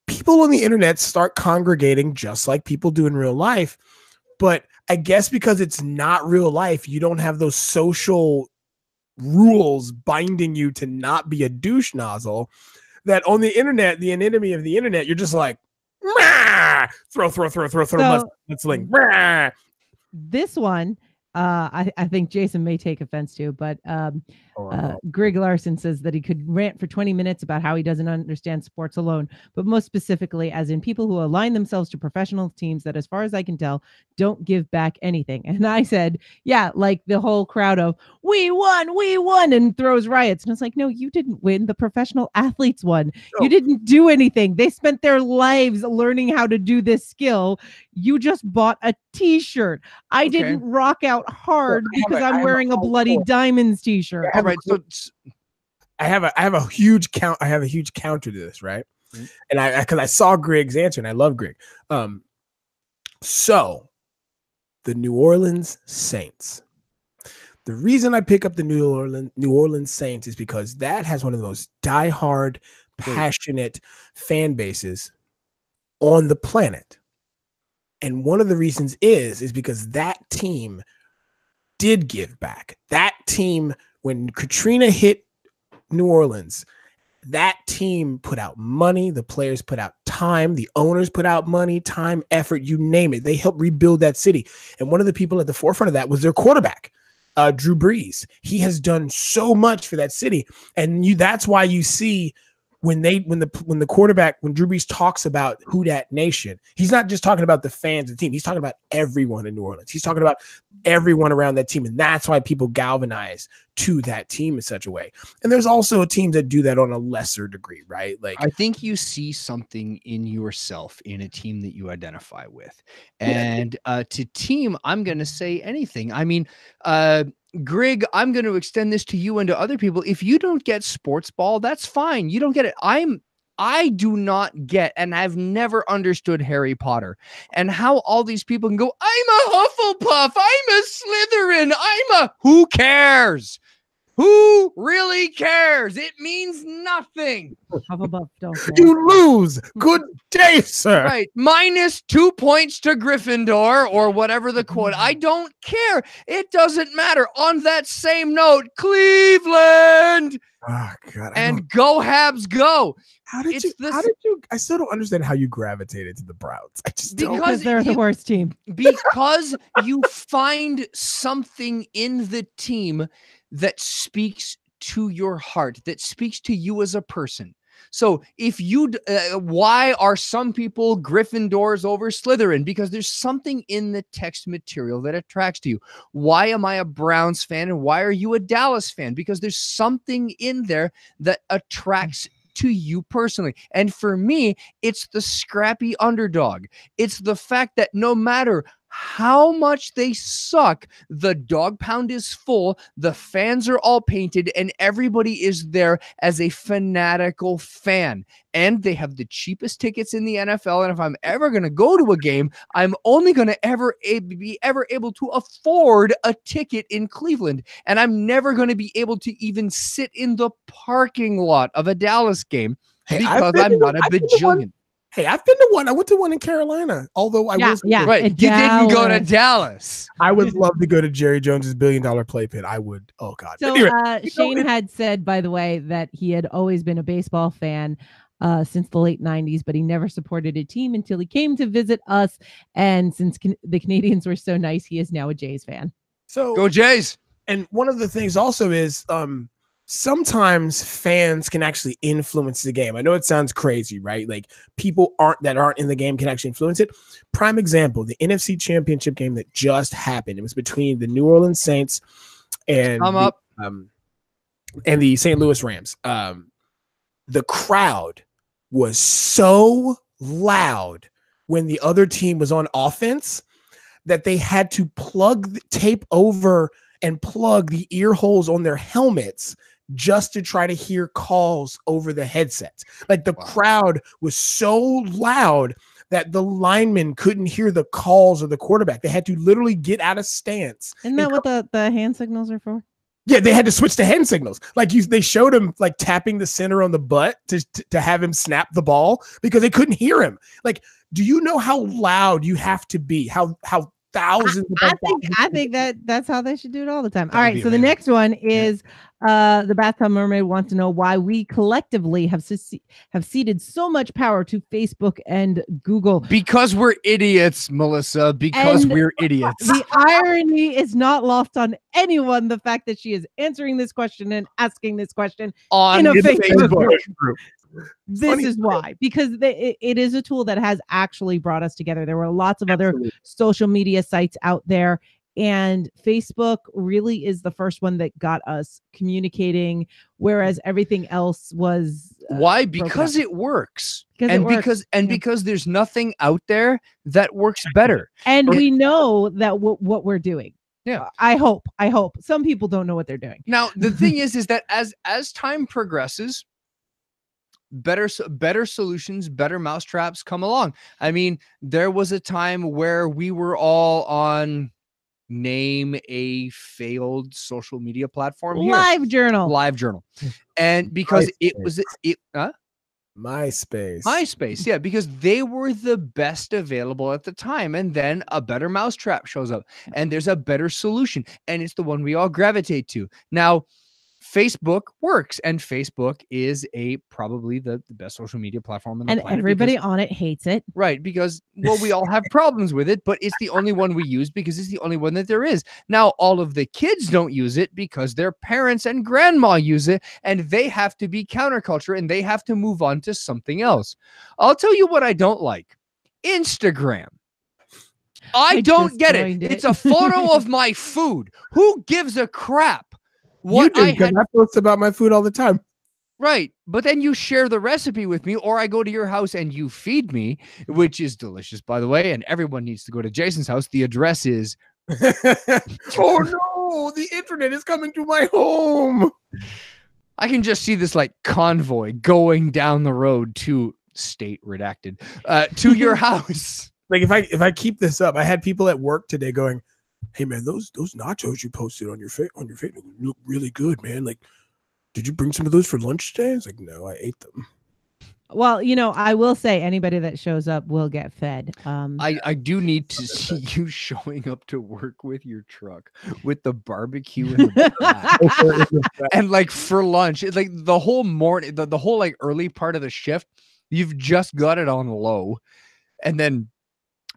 people on the internet start congregating just like people do in real life, but I guess because it's not real life, you don't have those social rules binding you to not be a douche nozzle. That on the internet, the enemy of the internet, you're just like, throw, let's link. This one, I think Jason may take offense to, but Greg Larson says that he could rant for 20 minutes about how he doesn't understand sports alone, but most specifically as in people who align themselves to professional teams that, as far as I can tell, don't give back anything. And I said, yeah, like the whole crowd of we won and throws riots. And it's like, no, you didn't win. The professional athletes won. No. You didn't do anything. They spent their lives learning how to do this skill. You just bought a t-shirt. I didn't rock out hard because I'm wearing a Bloody Diamonds t-shirt. All right, so I have a huge counter to this, right? Mm-hmm. And because I saw Greg's answer and I love Greg. So the New Orleans Saints. The reason I pick up the New Orleans Saints is because that has one of the most diehard, passionate fan bases on the planet. And one of the reasons is because that team did give back. That team, when Katrina hit New Orleans, that team put out money. The players put out time. The owners put out money, time, effort, you name it. They helped rebuild that city. And one of the people at the forefront of that was their quarterback, Drew Brees. He has done so much for that city. And that's why you see when the quarterback, when Drew Brees talks about Who Dat Nation, he's not just talking about the fans of the team. He's talking about everyone in New Orleans. He's talking about everyone around that team. And that's why people galvanize to that team in such a way. And there's also teams that do that on a lesser degree, right? Like, I think you see something in yourself in a team that you identify with. And to team, I'm going to say anything. I mean, Greg, I'm going to extend this to you and to other people. If you don't get sports ball, that's fine. You don't get it. I do not get, and I've never understood Harry Potter and how all these people can go, I'm a Hufflepuff, I'm a Slytherin, who cares? Who really cares? It means nothing. Hufflepuff don't care. You lose. Good day, sir. Right. -2 points to Gryffindor or whatever the quote. I don't care. It doesn't matter. On that same note, Cleveland. Oh, God. And go Habs go. How did you? I still don't understand how you gravitated to the Browns. I just don't. Because they're the worst team. Because you find something in the team that speaks to your heart, that speaks to you as a person. So if you, why are some people Gryffindors over Slytherin? Because there's something in the text material that attracts to you. Why am I a Browns fan and why are you a Dallas fan? Because there's something in there that attracts to you personally. And for me, it's the scrappy underdog. It's the fact that no matter how much they suck, the dog pound is full, the fans are all painted, and everybody is there as a fanatical fan. And they have the cheapest tickets in the NFL. And if I'm ever going to go to a game, I'm only going to be able to afford a ticket in Cleveland. And I'm never going to be able to even sit in the parking lot of a Dallas game because I'm not a bajillion. Hey, I've been to one. I went to one in Carolina. Although I was right. You didn't go to Dallas. I would love to go to Jerry Jones's $1 billion playpen. I would. Oh God. So anyway, Shane had said, by the way, that he had always been a baseball fan since the late 90s, but he never supported a team until he came to visit us. And since the Canadians were so nice, he is now a Jays fan. So go Jays. And one of the things also is sometimes fans can actually influence the game. I know it sounds crazy, right? Like people that aren't in the game can actually influence it. Prime example, the NFC Championship game that just happened. It was between the New Orleans Saints and the St. Louis Rams. The crowd was so loud when the other team was on offense that they had to plug the tape over and plug the ear holes on their helmets just to try to hear calls over the headsets. Like the crowd was so loud that the linemen couldn't hear the calls of the quarterback. They had to literally get out of stance. Isn't that what the hand signals are for? Yeah, they had to switch to hand signals. Like they showed him like tapping the center on the butt to have him snap the ball because they couldn't hear him. Like, do you know how loud you have to be? How thousands. I think that's how they should do it all the time. All right. So the next one is the Bathtub Mermaid wants to know why we collectively have ceded so much power to Facebook and Google. Because we're idiots, Melissa. Because we're idiots. The irony is not lost on anyone. The fact that she is answering this question and asking this question on in a Facebook group. This is why, because it is a tool that has actually brought us together. There were lots of other social media sites out there, and Facebook really is the first one that got us communicating, whereas everything else was why? Because it works. Because there's nothing out there that works better. And we know that what we're doing. Yeah. I hope. Some people don't know what they're doing. Now, the thing is that as time progresses, better solutions, better mousetraps come along. I mean, there was a time where we were all on name a failed social media platform here. LiveJournal. And because MySpace, yeah, because they were the best available at the time. And then a better mousetrap shows up and there's a better solution. And it's the one we all gravitate to. Now, Facebook works, and Facebook is probably the best social media platform on the planet. And everybody on it hates it. Right, because, well, we all have problems with it, but it's the only one we use because it's the only one that there is. Now, all of the kids don't use it because their parents and grandma use it, and they have to be counterculture, and they have to move on to something else. I'll tell you what I don't like. Instagram. I don't get it. It's a photo of my food. Who gives a crap? What you do, because I post about my food all the time. Right. But then you share the recipe with me, or I go to your house and you feed me, which is delicious, by the way. And everyone needs to go to Jason's house. The address is. Oh, no. The internet is coming to my home. I can just see this like convoy going down the road to state redacted to your house. Like if I keep this up, I had people at work today going, hey man, those nachos you posted on your Facebook look really good, man. Like, did you bring some of those for lunch today? It's like, no, I ate them. Well, I will say anybody that shows up will get fed. I do need to see you showing up to work with your truck with the barbecue in the back. And like for lunch, it's like the whole morning, the whole like early part of the shift, you've just got it on low. And then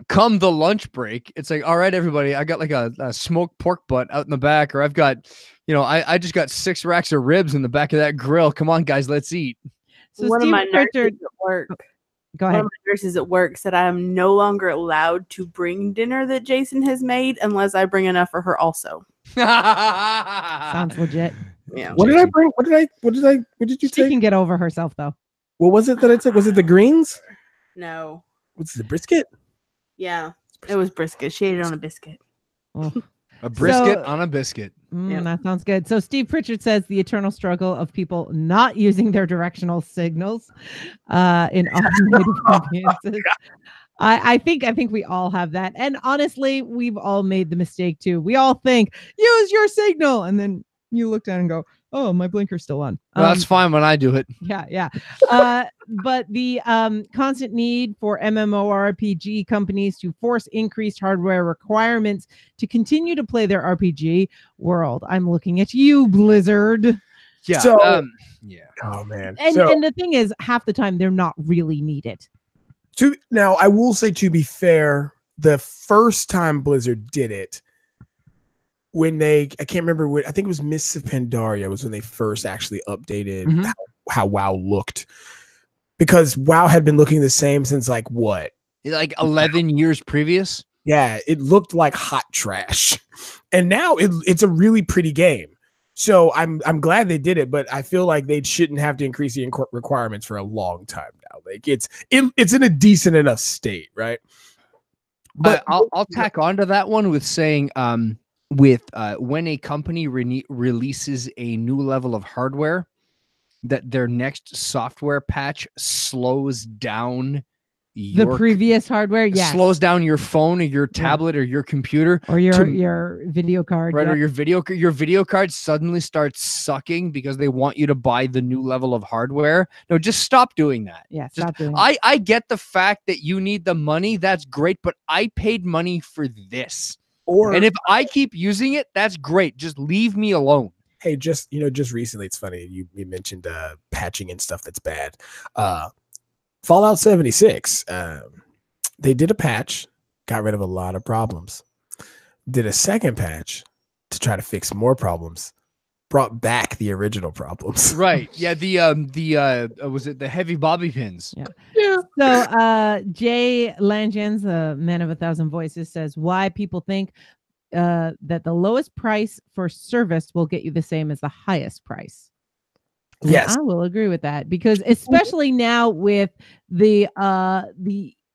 come the lunch break, it's like, all right, everybody, I got like a smoked pork butt out in the back, or I've got, I just got 6 racks of ribs in the back of that grill. Come on, guys, let's eat. So one Steve of my Pritchard, nurses at work. Go One ahead. of my nurses at work said I am no longer allowed to bring dinner that Jason has made unless I bring enough for her also. Sounds legit. Yeah. What did I bring? What did you She take? can get over herself though. What was it that I took? Was it the greens? No. What's the brisket? Yeah. It was brisket. She ate it on a biscuit. Oh. A brisket on a biscuit. Yep. That sounds good. So Steve Pritchard says the eternal struggle of people not using their directional signals in automated conveniences. I think we all have that. And honestly, we've all made the mistake too. We all think, use your signal. And then you look down and go, oh, my blinker's still on. Well, that's fine when I do it. Yeah. But the constant need for MMORPG companies to force increased hardware requirements to continue to play their RPG world. I'm looking at you, Blizzard. Yeah. So, yeah. Oh man. And the thing is, half the time they're not really needed. Now, I will say, to be fair, the first time Blizzard did it, I can't remember I think it was Mists of Pandaria was when they first actually updated how WoW looked, because WoW had been looking the same since like 11 years previous. Yeah, it looked like hot trash, and now it's a really pretty game. So I'm glad they did it, but I feel like they shouldn't have to increase the requirements for a long time now. Like it's in a decent enough state, right? But I'll tack onto that one with saying when a company releases a new level of hardware, that their next software patch slows down the previous hardware. Yeah, slows down your phone or your tablet or your computer or your video card, right? Or your video card suddenly starts sucking because they want you to buy the new level of hardware. No, just stop doing that. Yeah, stop doing that. I get the fact that you need the money. That's great, but I paid money for this. And if I keep using it, that's great. Just leave me alone. Hey, just recently, it's funny you mentioned patching and stuff that's bad. Fallout 76, they did a patch, got rid of a lot of problems. Did a second patch to try to fix more problems, brought back the original problems. Right. Yeah. Was it the heavy bobby pins? Yeah. So Jay Langens, the man of 1,000 voices, says why people think that the lowest price for service will get you the same as the highest price. Yes, I will agree with that, because especially now with the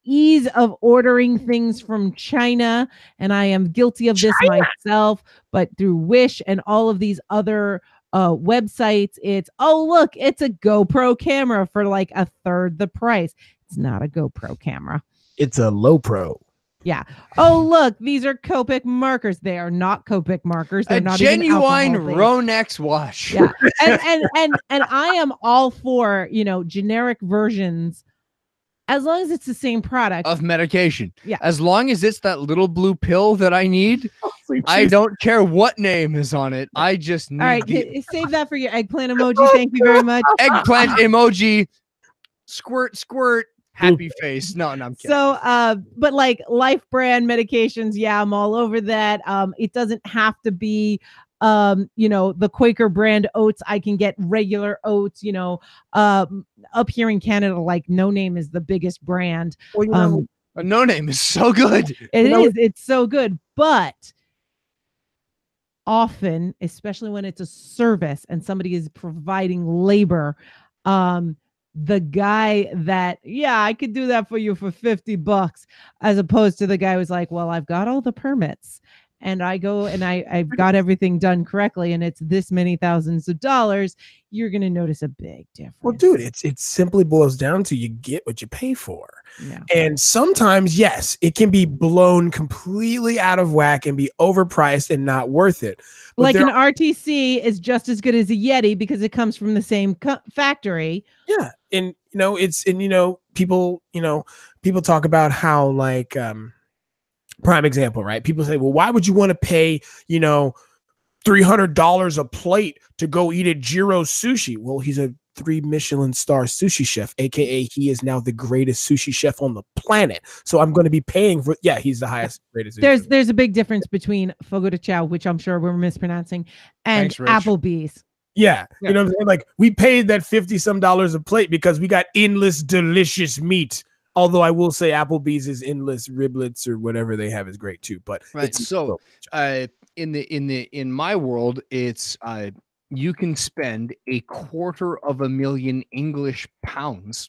ease of ordering things from China, and I am guilty of this myself, but through Wish and all of these other websites, it's, oh, look, it's a GoPro camera for like a third the price. It's not a GoPro camera. It's a low pro. Yeah. Oh, look, these are Copic markers. They are not Copic markers. They're not genuine even Ronex wash. Yeah. And I am all for, generic versions, as long as it's the same product of medication. Yeah. As long as it's that little blue pill that I need, I don't care what name is on it. I just need. All right, save that for your eggplant emoji. Thank you very much. Eggplant emoji. Squirt, squirt. Happy face. No, I'm kidding. So, but like Life brand medications, yeah, I'm all over that. It doesn't have to be, the Quaker brand oats. I can get regular oats. Up here in Canada, like No Name is the biggest brand. Well, No Name is so good. It's so good, but often, especially when it's a service and somebody is providing labor, the guy that, yeah, I could do that for you for $50, as opposed to the guy who's like, well, I've got all the permits and I go and I've got everything done correctly and it's this many thousands of dollars, you're going to notice a big difference. Well, dude, it simply boils down to you get what you pay for. Yeah. And sometimes, yes, it can be blown completely out of whack and be overpriced and not worth it. But like an RTC is just as good as a Yeti because it comes from the same factory. Yeah. And, people talk about how, like, prime example, right? People say, well, why would you want to pay, $300 a plate to go eat at Jiro Sushi? Well, he's a 3 Michelin star sushi chef, aka he is now the greatest sushi chef on the planet. So I'm going to be paying for. Yeah, he's the highest greatest. There's a big difference between Fogo de Chao, which I'm sure we're mispronouncing, and Applebee's. Yeah, you know what I'm saying? Like, we paid that $50-some a plate because we got endless delicious meat. Although I will say Applebee's is endless riblets or whatever they have is great too. But it's so in my world, it's you can spend $250,000 English pounds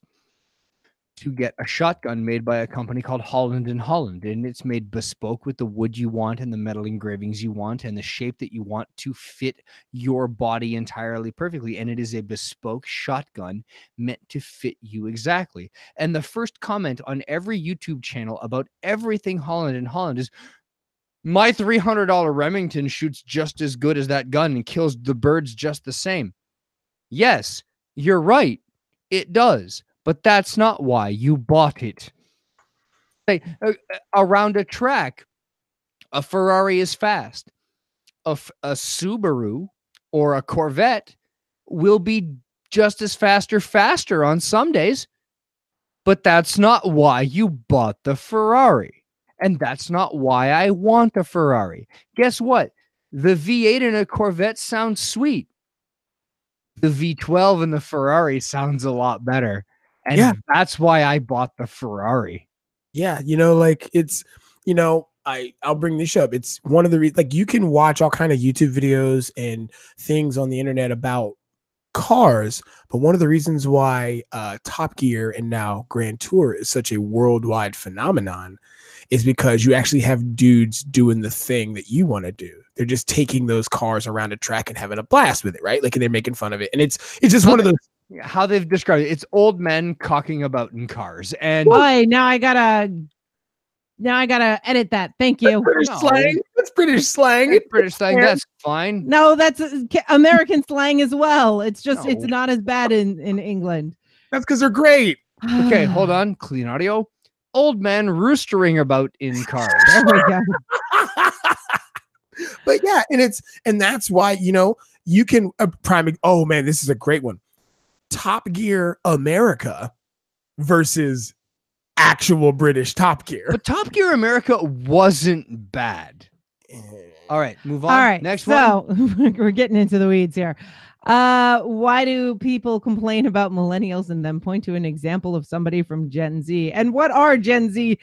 to get a shotgun made by a company called Holland & Holland, and it's made bespoke with the wood you want and the metal engravings you want and the shape that you want to fit your body entirely perfectly. And it is a bespoke shotgun meant to fit you exactly. And the first comment on every YouTube channel about everything Holland & Holland is, my $300 Remington shoots just as good as that gun and kills the birds just the same. Yes, you're right. It does. But that's not why you bought it. Around a track, a Ferrari is fast. A Subaru or a Corvette will be just as fast or faster on some days. But that's not why you bought the Ferrari. And that's not why I want a Ferrari. Guess what? The V8 in a Corvette sounds sweet. The V12 in the Ferrari sounds a lot better. And that's why I bought the Ferrari. Yeah, it's, I'll bring this up. It's one of the reasons, like, you can watch all kind of YouTube videos and things on the internet about cars, but one of the reasons why Top Gear and now Grand Tour is such a worldwide phenomenon is because you actually have dudes doing the thing that you want to do. They're just taking those cars around a track and having a blast with it, right? Like, and they're making fun of it. And it's just one of those. How they've described it. It's old men cocking about in cars. And now I gotta edit that. Thank you. British slang. That's British slang. It's British slang. That's fine. No, that's American slang as well. It's just it's not as bad in England. That's because they're great. Okay, hold on. Clean audio. Old man roostering about in cars. There we go. But yeah, and that's why you can oh man, this is a great one. Top Gear America versus actual British Top Gear. But Top Gear America wasn't bad. All right, move on. All right, next one. So we're getting into the weeds here. Why do people complain about millennials and then point to an example of somebody from Gen Z? And what are Gen Z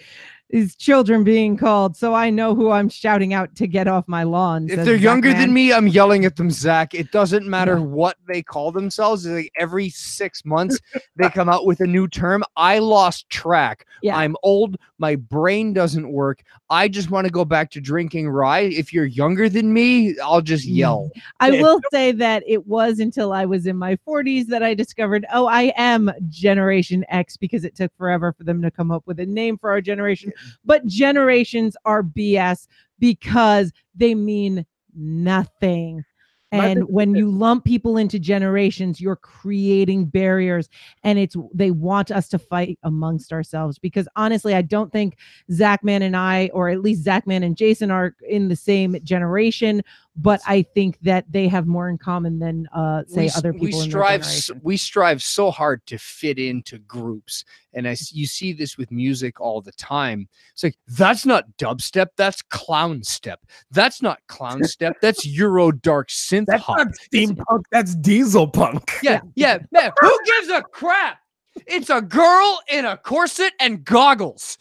is children being called? So I know who I'm shouting out to get off my lawn. If they're younger than me, I'm yelling at them, Zach. It doesn't matter what they call themselves. Like every 6 months, they come out with a new term. I lost track. Yeah. I'm old. My brain doesn't work. I just want to go back to drinking rye. If you're younger than me, I'll just yell. I will say that it was until I was in my 40s that I discovered, I am Generation X, because it took forever for them to come up with a name for our generation. But generations are BS because they mean nothing. And when you lump people into generations, you're creating barriers, and they want us to fight amongst ourselves, because honestly, I don't think Zachman and I, or at least Zachman and Jason, are in the same generation, but I think that they have more in common than other people in their generation. We strive so hard to fit into groups, and you see this with music all the time. It's like, that's not dubstep, that's clown step. That's not clown step, that's Euro dark synth hop. That's not steampunk, that's diesel punk. Yeah, man, who gives a crap? It's a girl in a corset and goggles.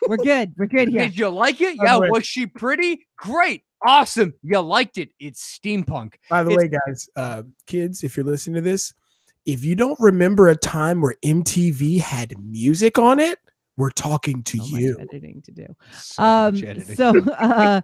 We're good here. Did you like it? Yeah. Was she pretty? Great. Awesome. You liked it. It's steampunk. By the way, guys, kids, if you're listening to this, if you don't remember a time where MTV had music on it, we're talking to you. Editing to do. So much editing. So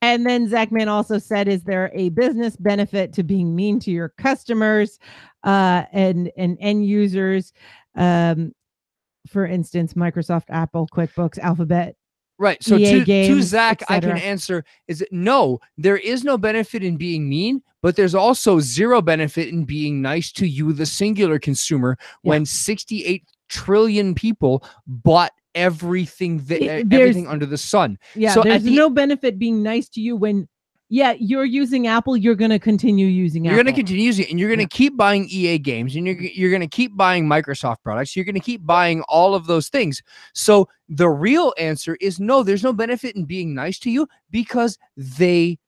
And then Zachman also said, is there a business benefit to being mean to your customers and end users? For instance, Microsoft, Apple, QuickBooks, Alphabet. Right. So EA to games, Zach, I can etc. answer is that no, there is no benefit in being mean, but there's also zero benefit in being nice to you, the singular consumer, when 68 trillion people bought everything everything under the sun. Yeah, so there's no benefit being nice to you when you're using Apple, you're going to continue using Apple. You're going to continue using it, and you're going to keep buying EA games, and you're going to keep buying Microsoft products. You're going to keep buying all of those things. So the real answer is no, there's no benefit in being nice to you because they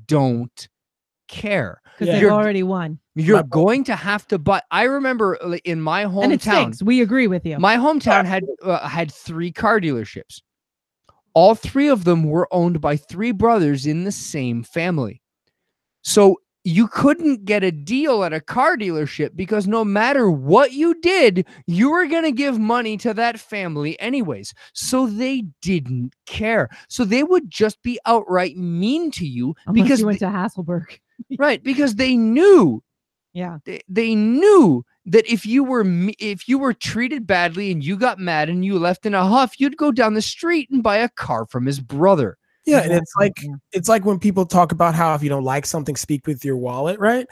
don't care. Because they've already won. You're going to have to buy. I remember in my hometown. And it stinks. We agree with you. My hometown had 3 car dealerships. All 3 of them were owned by 3 brothers in the same family. So you couldn't get a deal at a car dealership because no matter what you did, you were going to give money to that family anyways. So they didn't care. So they would just be outright mean to you. Unless because you went to Hasselberg. Right, because they knew. Yeah. They knew that if you were treated badly and you got mad and you left in a huff, you'd go down the street and buy a car from his brother. Yeah, and it's like when people talk about how if you don't like something, speak with your wallet, right?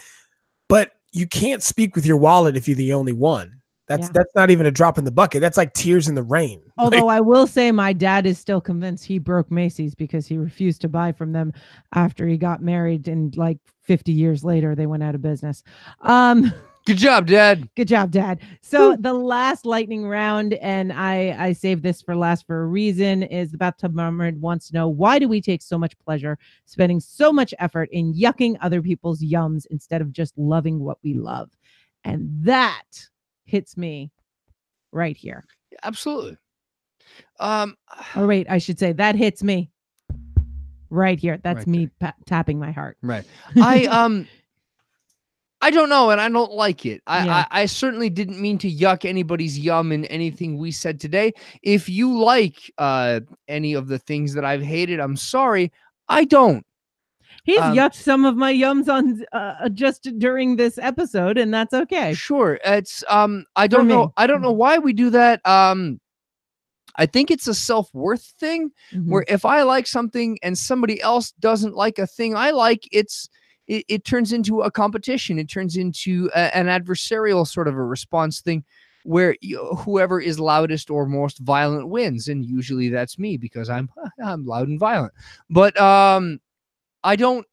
But you can't speak with your wallet if you're the only one. That's not even a drop in the bucket. That's like tears in the rain. Although I will say my dad is still convinced he broke Macy's because he refused to buy from them after he got married, and like 50 years later they went out of business. Good job, Dad. Good job, Dad. So the last lightning round, and I saved this for last for a reason, is the Bathtub Mermaid wants to know, why do we take so much pleasure spending so much effort in yucking other people's yums instead of just loving what we love? And that hits me right here. Absolutely. Or wait, I should say that hits me right here. That's me tapping my heart. Right. I don't know, and I don't like it. I certainly didn't mean to yuck anybody's yum in anything we said today. If you like any of the things that I've hated, I'm sorry. I don't. He's yucked some of my yums on just during this episode, and that's okay. Sure. It's I don't know. I don't know why we do that. I think it's a self-worth thing where if I like something and somebody else doesn't like a thing I like, it turns into a competition. It turns into an adversarial sort of a response thing where whoever is loudest or most violent wins. And usually that's me because I'm loud and violent. But I don't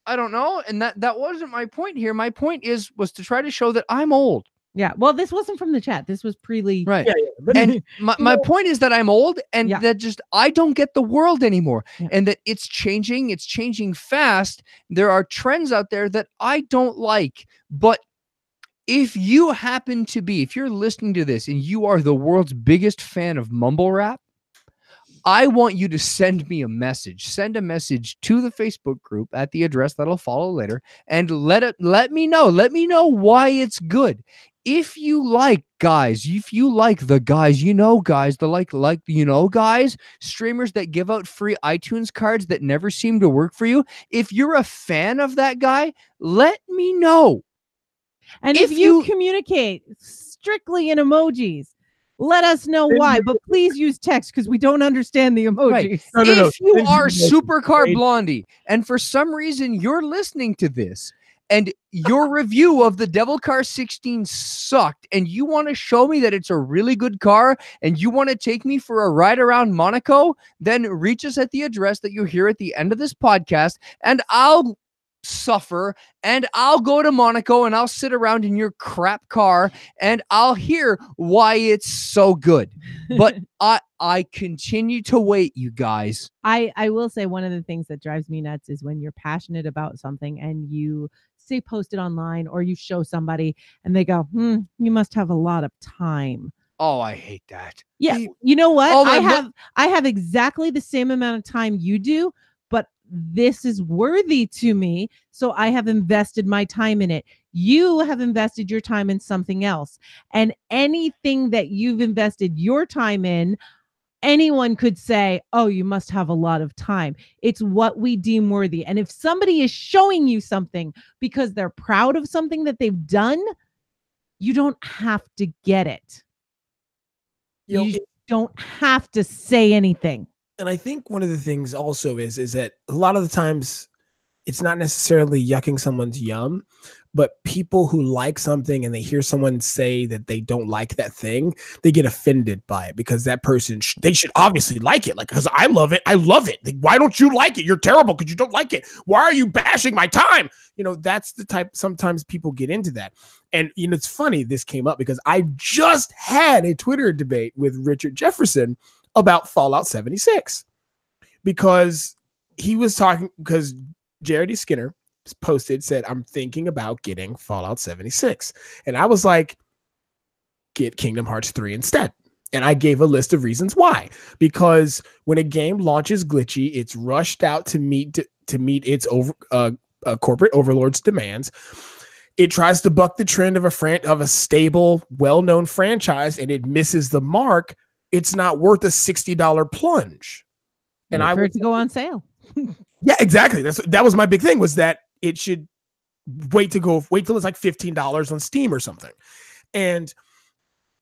know. And that wasn't my point here. My point was to try to show that I'm old. Yeah. Well, this wasn't from the chat. This was pre-league. Right. Yeah. And my point is that I'm old and that just I don't get the world anymore and that it's changing. It's changing fast. There are trends out there that I don't like. But if you happen to be, if you're listening to this and you are the world's biggest fan of mumble rap, I want you to send me a message. Send a message to the Facebook group at the address that'll follow later and let me know. Let me know why it's good. If you like guys, if you like the guys, guys, the guys, streamers that give out free iTunes cards that never seem to work for you, if you're a fan of that guy, let me know. And if you communicate strictly in emojis, let us know why, but please use text because we don't understand the emojis. Right. If you are Supercar Blondie and for some reason you're listening to this and your review of the Devil Car 16 sucked and you want to show me that it's a really good car and you want to take me for a ride around Monaco, then reach us at the address that you hear at the end of this podcast and I'll suffer and I'll go to Monaco and I'll sit around in your crap car and I'll hear why it's so good. But I continue to wait, you guys. I will say one of the things that drives me nuts is when you're passionate about something and you say post it online or you show somebody and they go, you must have a lot of time. Oh, I hate that. Yeah. You know what? I have exactly the same amount of time you do, but this is worthy to me. So I have invested my time in it. You have invested your time in something else. And anything that you've invested your time in, anyone could say, oh, you must have a lot of time. It's what we deem worthy. And if somebody is showing you something because they're proud of something that they've done, you don't have to get it. You don't have to say anything. And I think one of the things also is that a lot of the times it's not necessarily yucking someone's yum, but people who like something and they hear someone say that they don't like that thing, they get offended by it because that person, they should obviously like it. Like, because I love it. I love it. Like, why don't you like it? You're terrible because you don't like it. Why are you bashing my time? You know, that's the type, sometimes people get into that. And, you know, it's funny, this came up because I just had a Twitter debate with Richard Jefferson about Fallout 76 because he was talking, because Jared E. Skinner posted, said, I'm thinking about getting Fallout 76. And I was like, get Kingdom Hearts 3 instead. And I gave a list of reasons why. Because when a game launches glitchy, it's rushed out to meet its corporate overlord's demands. It tries to buck the trend of a stable, well-known franchise, and it misses the mark. It's not worth a $60 plunge. And I want it to go on sale. Yeah, exactly. That was my big thing, was that it should wait till it's like $15 on Steam or something. And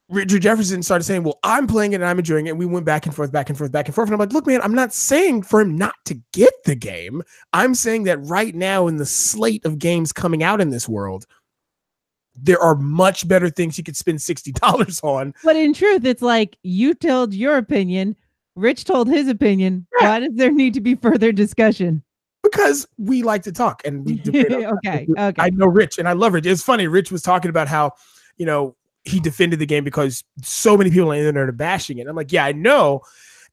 Richard Jefferson started saying, well, I'm playing it and I'm enjoying it. And we went back and forth. And I'm like, look, man, I'm not saying for him not to get the game. I'm saying that right now in the slate of games coming out in this world, there are much better things you could spend $60 on. But in truth, it's like you told your opinion. Rich told his opinion. Yeah. Why does there need to be further discussion? Because we like to talk and we debate. Okay. I know Rich and I love Rich. It's funny. Rich was talking about how, you know, he defended the game because so many people on the internet are bashing it. I'm like, yeah, I know.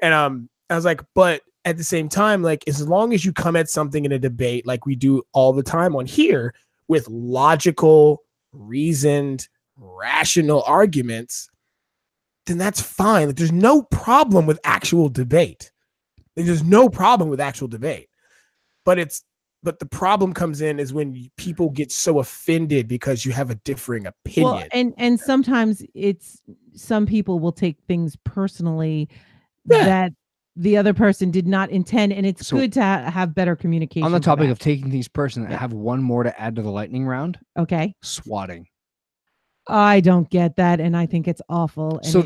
And I was like, but at the same time, like, as long as you come at something in a debate like we do all the time on here with logical, reasoned, rational arguments, then that's fine. Like, there's no problem with actual debate. There's no problem with actual debate. But the problem comes in is when people get so offended because you have a differing opinion. Well, and sometimes some people will take things personally that the other person did not intend, and it's good to have better communication. On the topic of taking things personally, I have one more to add to the lightning round. Okay. Swatting. I don't get that, and I think it's awful. So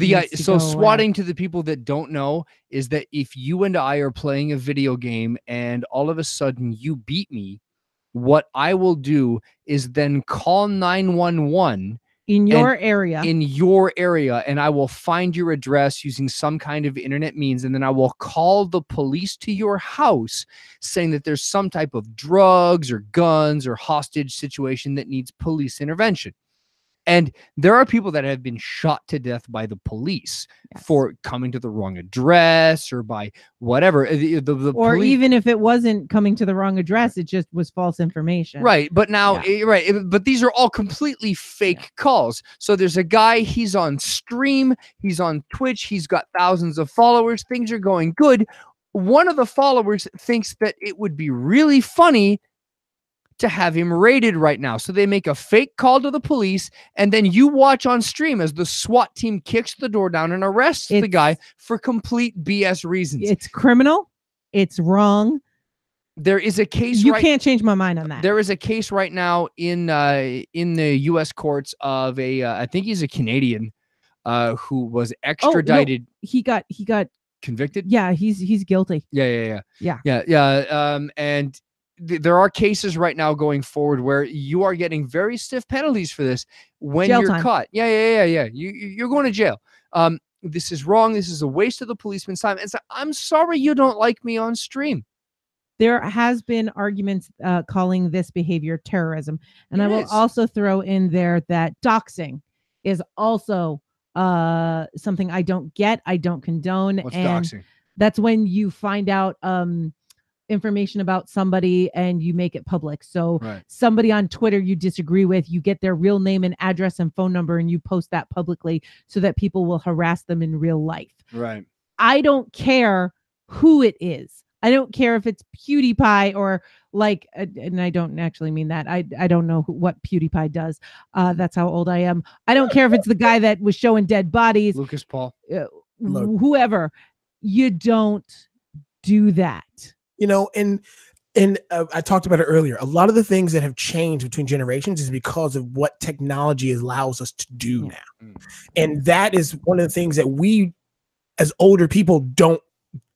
swatting, to the people that don't know, is that if you and I are playing a video game and all of a sudden you beat me, what I will do is then call 911 in your area, and I will find your address using some kind of internet means, and then I will call the police to your house saying that there's some type of drugs or guns or hostage situation that needs police intervention. And there are people that have been shot to death by the police for coming to the wrong address or by whatever. Or even if it wasn't coming to the wrong address, it just was false information. Right. But now, but these are all completely fake calls. So there's a guy, he's on stream, he's on Twitch, he's got thousands of followers, things are going good. One of the followers thinks that it would be really funny to have him raided right now. So they make a fake call to the police, and then you watch on stream as the SWAT team kicks the door down and arrests the guy for complete BS reasons. It's criminal. It's wrong. There is a case. You can't change my mind on that. There is a case right now in the U.S. courts of I think he's a Canadian, who was extradited. Oh, no. He got convicted. Yeah, he's guilty. Yeah. And there are cases right now going forward where you are getting very stiff penalties for this when you're caught. Yeah. You're going to jail. This is wrong. This is a waste of the policeman's time. And so I'm sorry you don't like me on stream. There has been arguments calling this behavior terrorism. And I will also throw in there that doxing is also something I don't get. I don't condone. What's doxing? That's when you find out information about somebody and you make it public. So somebody on Twitter you disagree with, you get their real name and address and phone number and you post that publicly so that people will harass them in real life. Right. I don't care who it is. I don't care if it's PewDiePie or like, and I don't actually mean that. I don't know what PewDiePie does. That's how old I am. I don't care if it's the guy that was showing dead bodies. Lucas Paul. Whoever. you don't do that. You know, and I talked about it earlier. A lot of the things that have changed between generations is because of what technology allows us to do now. And that is one of the things that we, as older people, don't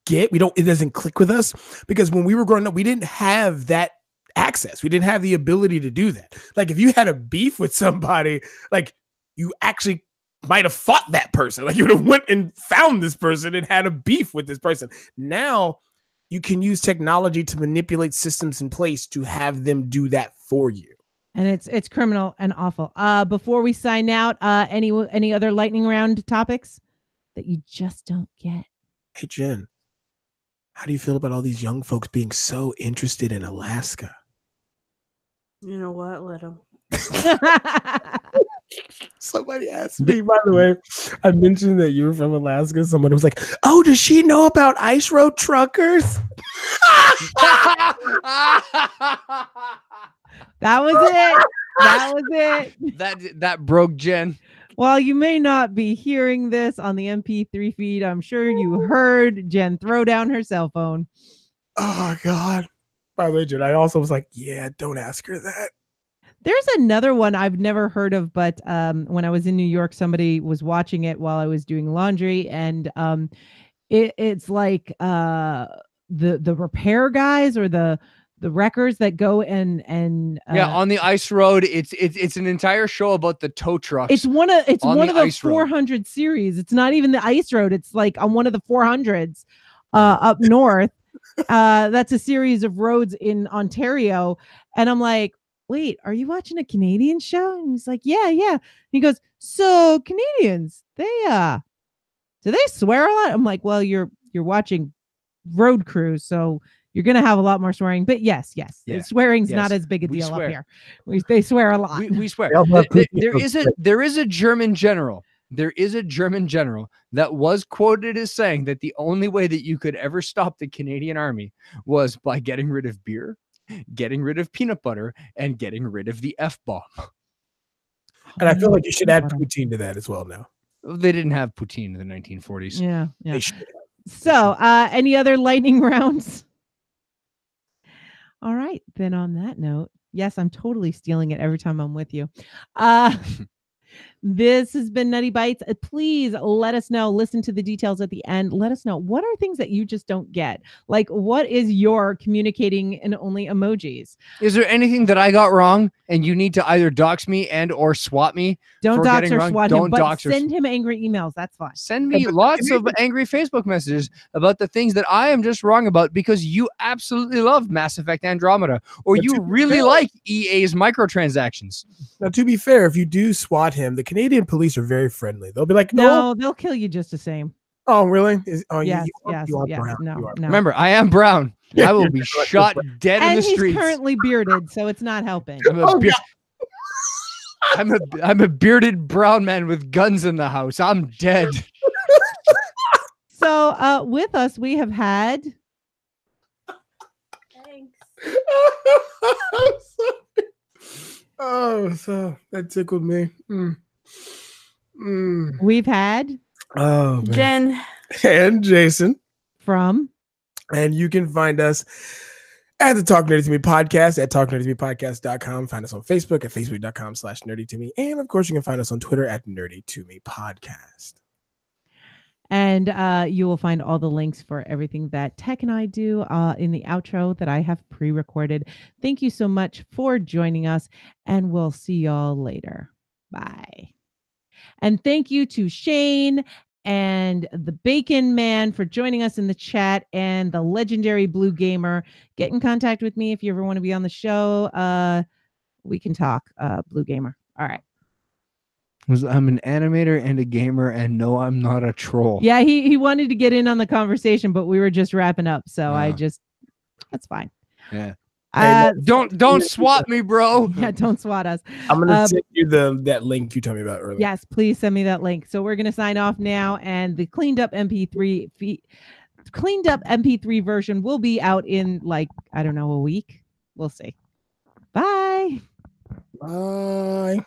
get. It doesn't click with us, because when we were growing up, we didn't have that access. We didn't have the ability to do that. Like, if you had a beef with somebody, like, you actually might have fought that person. Like, you would have went and found this person and had a beef with this person. Now you can use technology to manipulate systems in place to have them do that for you. And it's criminal and awful. Before we sign out, any other lightning round topics that you just don't get? Hey, Jen, how do you feel about all these young folks being so interested in Alaska? You know what? Let them. Somebody asked me, by the way, I mentioned that you were from Alaska. Someone was like, oh, does she know about ice road truckers? That was it. That was it. That broke Jen. While you may not be hearing this on the MP3 feed, I'm sure you heard Jen throw down her cell phone. Oh, God. By the way, Jen, I also was like, yeah, don't ask her that. There's another one I've never heard of, but when I was in New York, somebody was watching it while I was doing laundry, and it's like the repair guys or the wreckers that go and on the ice road. It's an entire show about the tow trucks. It's one of the 400 road. series. It's not even the ice road. It's like on one of the 400s up north. That's a series of roads in Ontario, and I'm like, wait, are you watching a Canadian show? And he's like, yeah. He goes, so Canadians, do they swear a lot? I'm like, well, you're watching Road Crew, so you're gonna have a lot more swearing. But yes, yeah. Swearing's not as big a deal up here. They swear a lot. We swear. There is a German general. There is a German general that was quoted as saying that the only way that you could ever stop the Canadian army was by getting rid of beer, getting rid of peanut butter, and getting rid of the F-bomb. And I feel like you should add poutine to that as well now. They didn't have poutine in the 1940s. Yeah. They should. So, any other lightning rounds? All right. Then on that note, yes, I'm totally stealing it every time I'm with you. This has been Nutty Bites. Please let us know. Listen to the details at the end. Let us know, what are things that you just don't get? Like, what is your communicating in only emojis? Is there anything that I got wrong and you need to either dox me and or swat me? Don't dox or wrong? swat Don't him, but dox send him angry emails. That's fine. Send me lots of angry Facebook messages about the things that I am just wrong about, because you absolutely love Mass Effect Andromeda, or you really like EA's microtransactions. Now, to be fair, if you do swat him, the Canadian police are very friendly. They'll be like, no, they'll kill you just the same. Oh, really? Yes. You are brown. No. Remember, I am brown. I will be shot dead in the streets. And he's currently bearded, so it's not helping. I'm a bearded brown man with guns in the house. I'm dead. So with us, we have had... Thanks. Oh, so that tickled me. We've had Jen and Jason from, and you can find us at the Talk Nerdy to Me podcast at talknerdytomepodcast.com. Find us on Facebook at facebook.com/nerdytome, and of course you can find us on Twitter at nerdytomepodcast. And you will find all the links for everything that Tech and I do in the outro that I have pre-recorded. Thank you so much for joining us, and we'll see y'all later. Bye. And thank you to Shane and the Bacon Man for joining us in the chat, and the legendary Blue Gamer. Get in contact with me if you ever want to be on the show. We can talk, Blue Gamer. All right. I'm an animator and a gamer, and no, I'm not a troll. Yeah, he wanted to get in on the conversation, but we were just wrapping up, so that's fine. Yeah. Don't swat me, bro. Yeah, don't swat us. I'm gonna send you that link you told me about earlier. Yes, please send me that link. So we're gonna sign off now, and the cleaned up MP3 version will be out in, like, I don't know, a week. We'll see. Bye. Bye.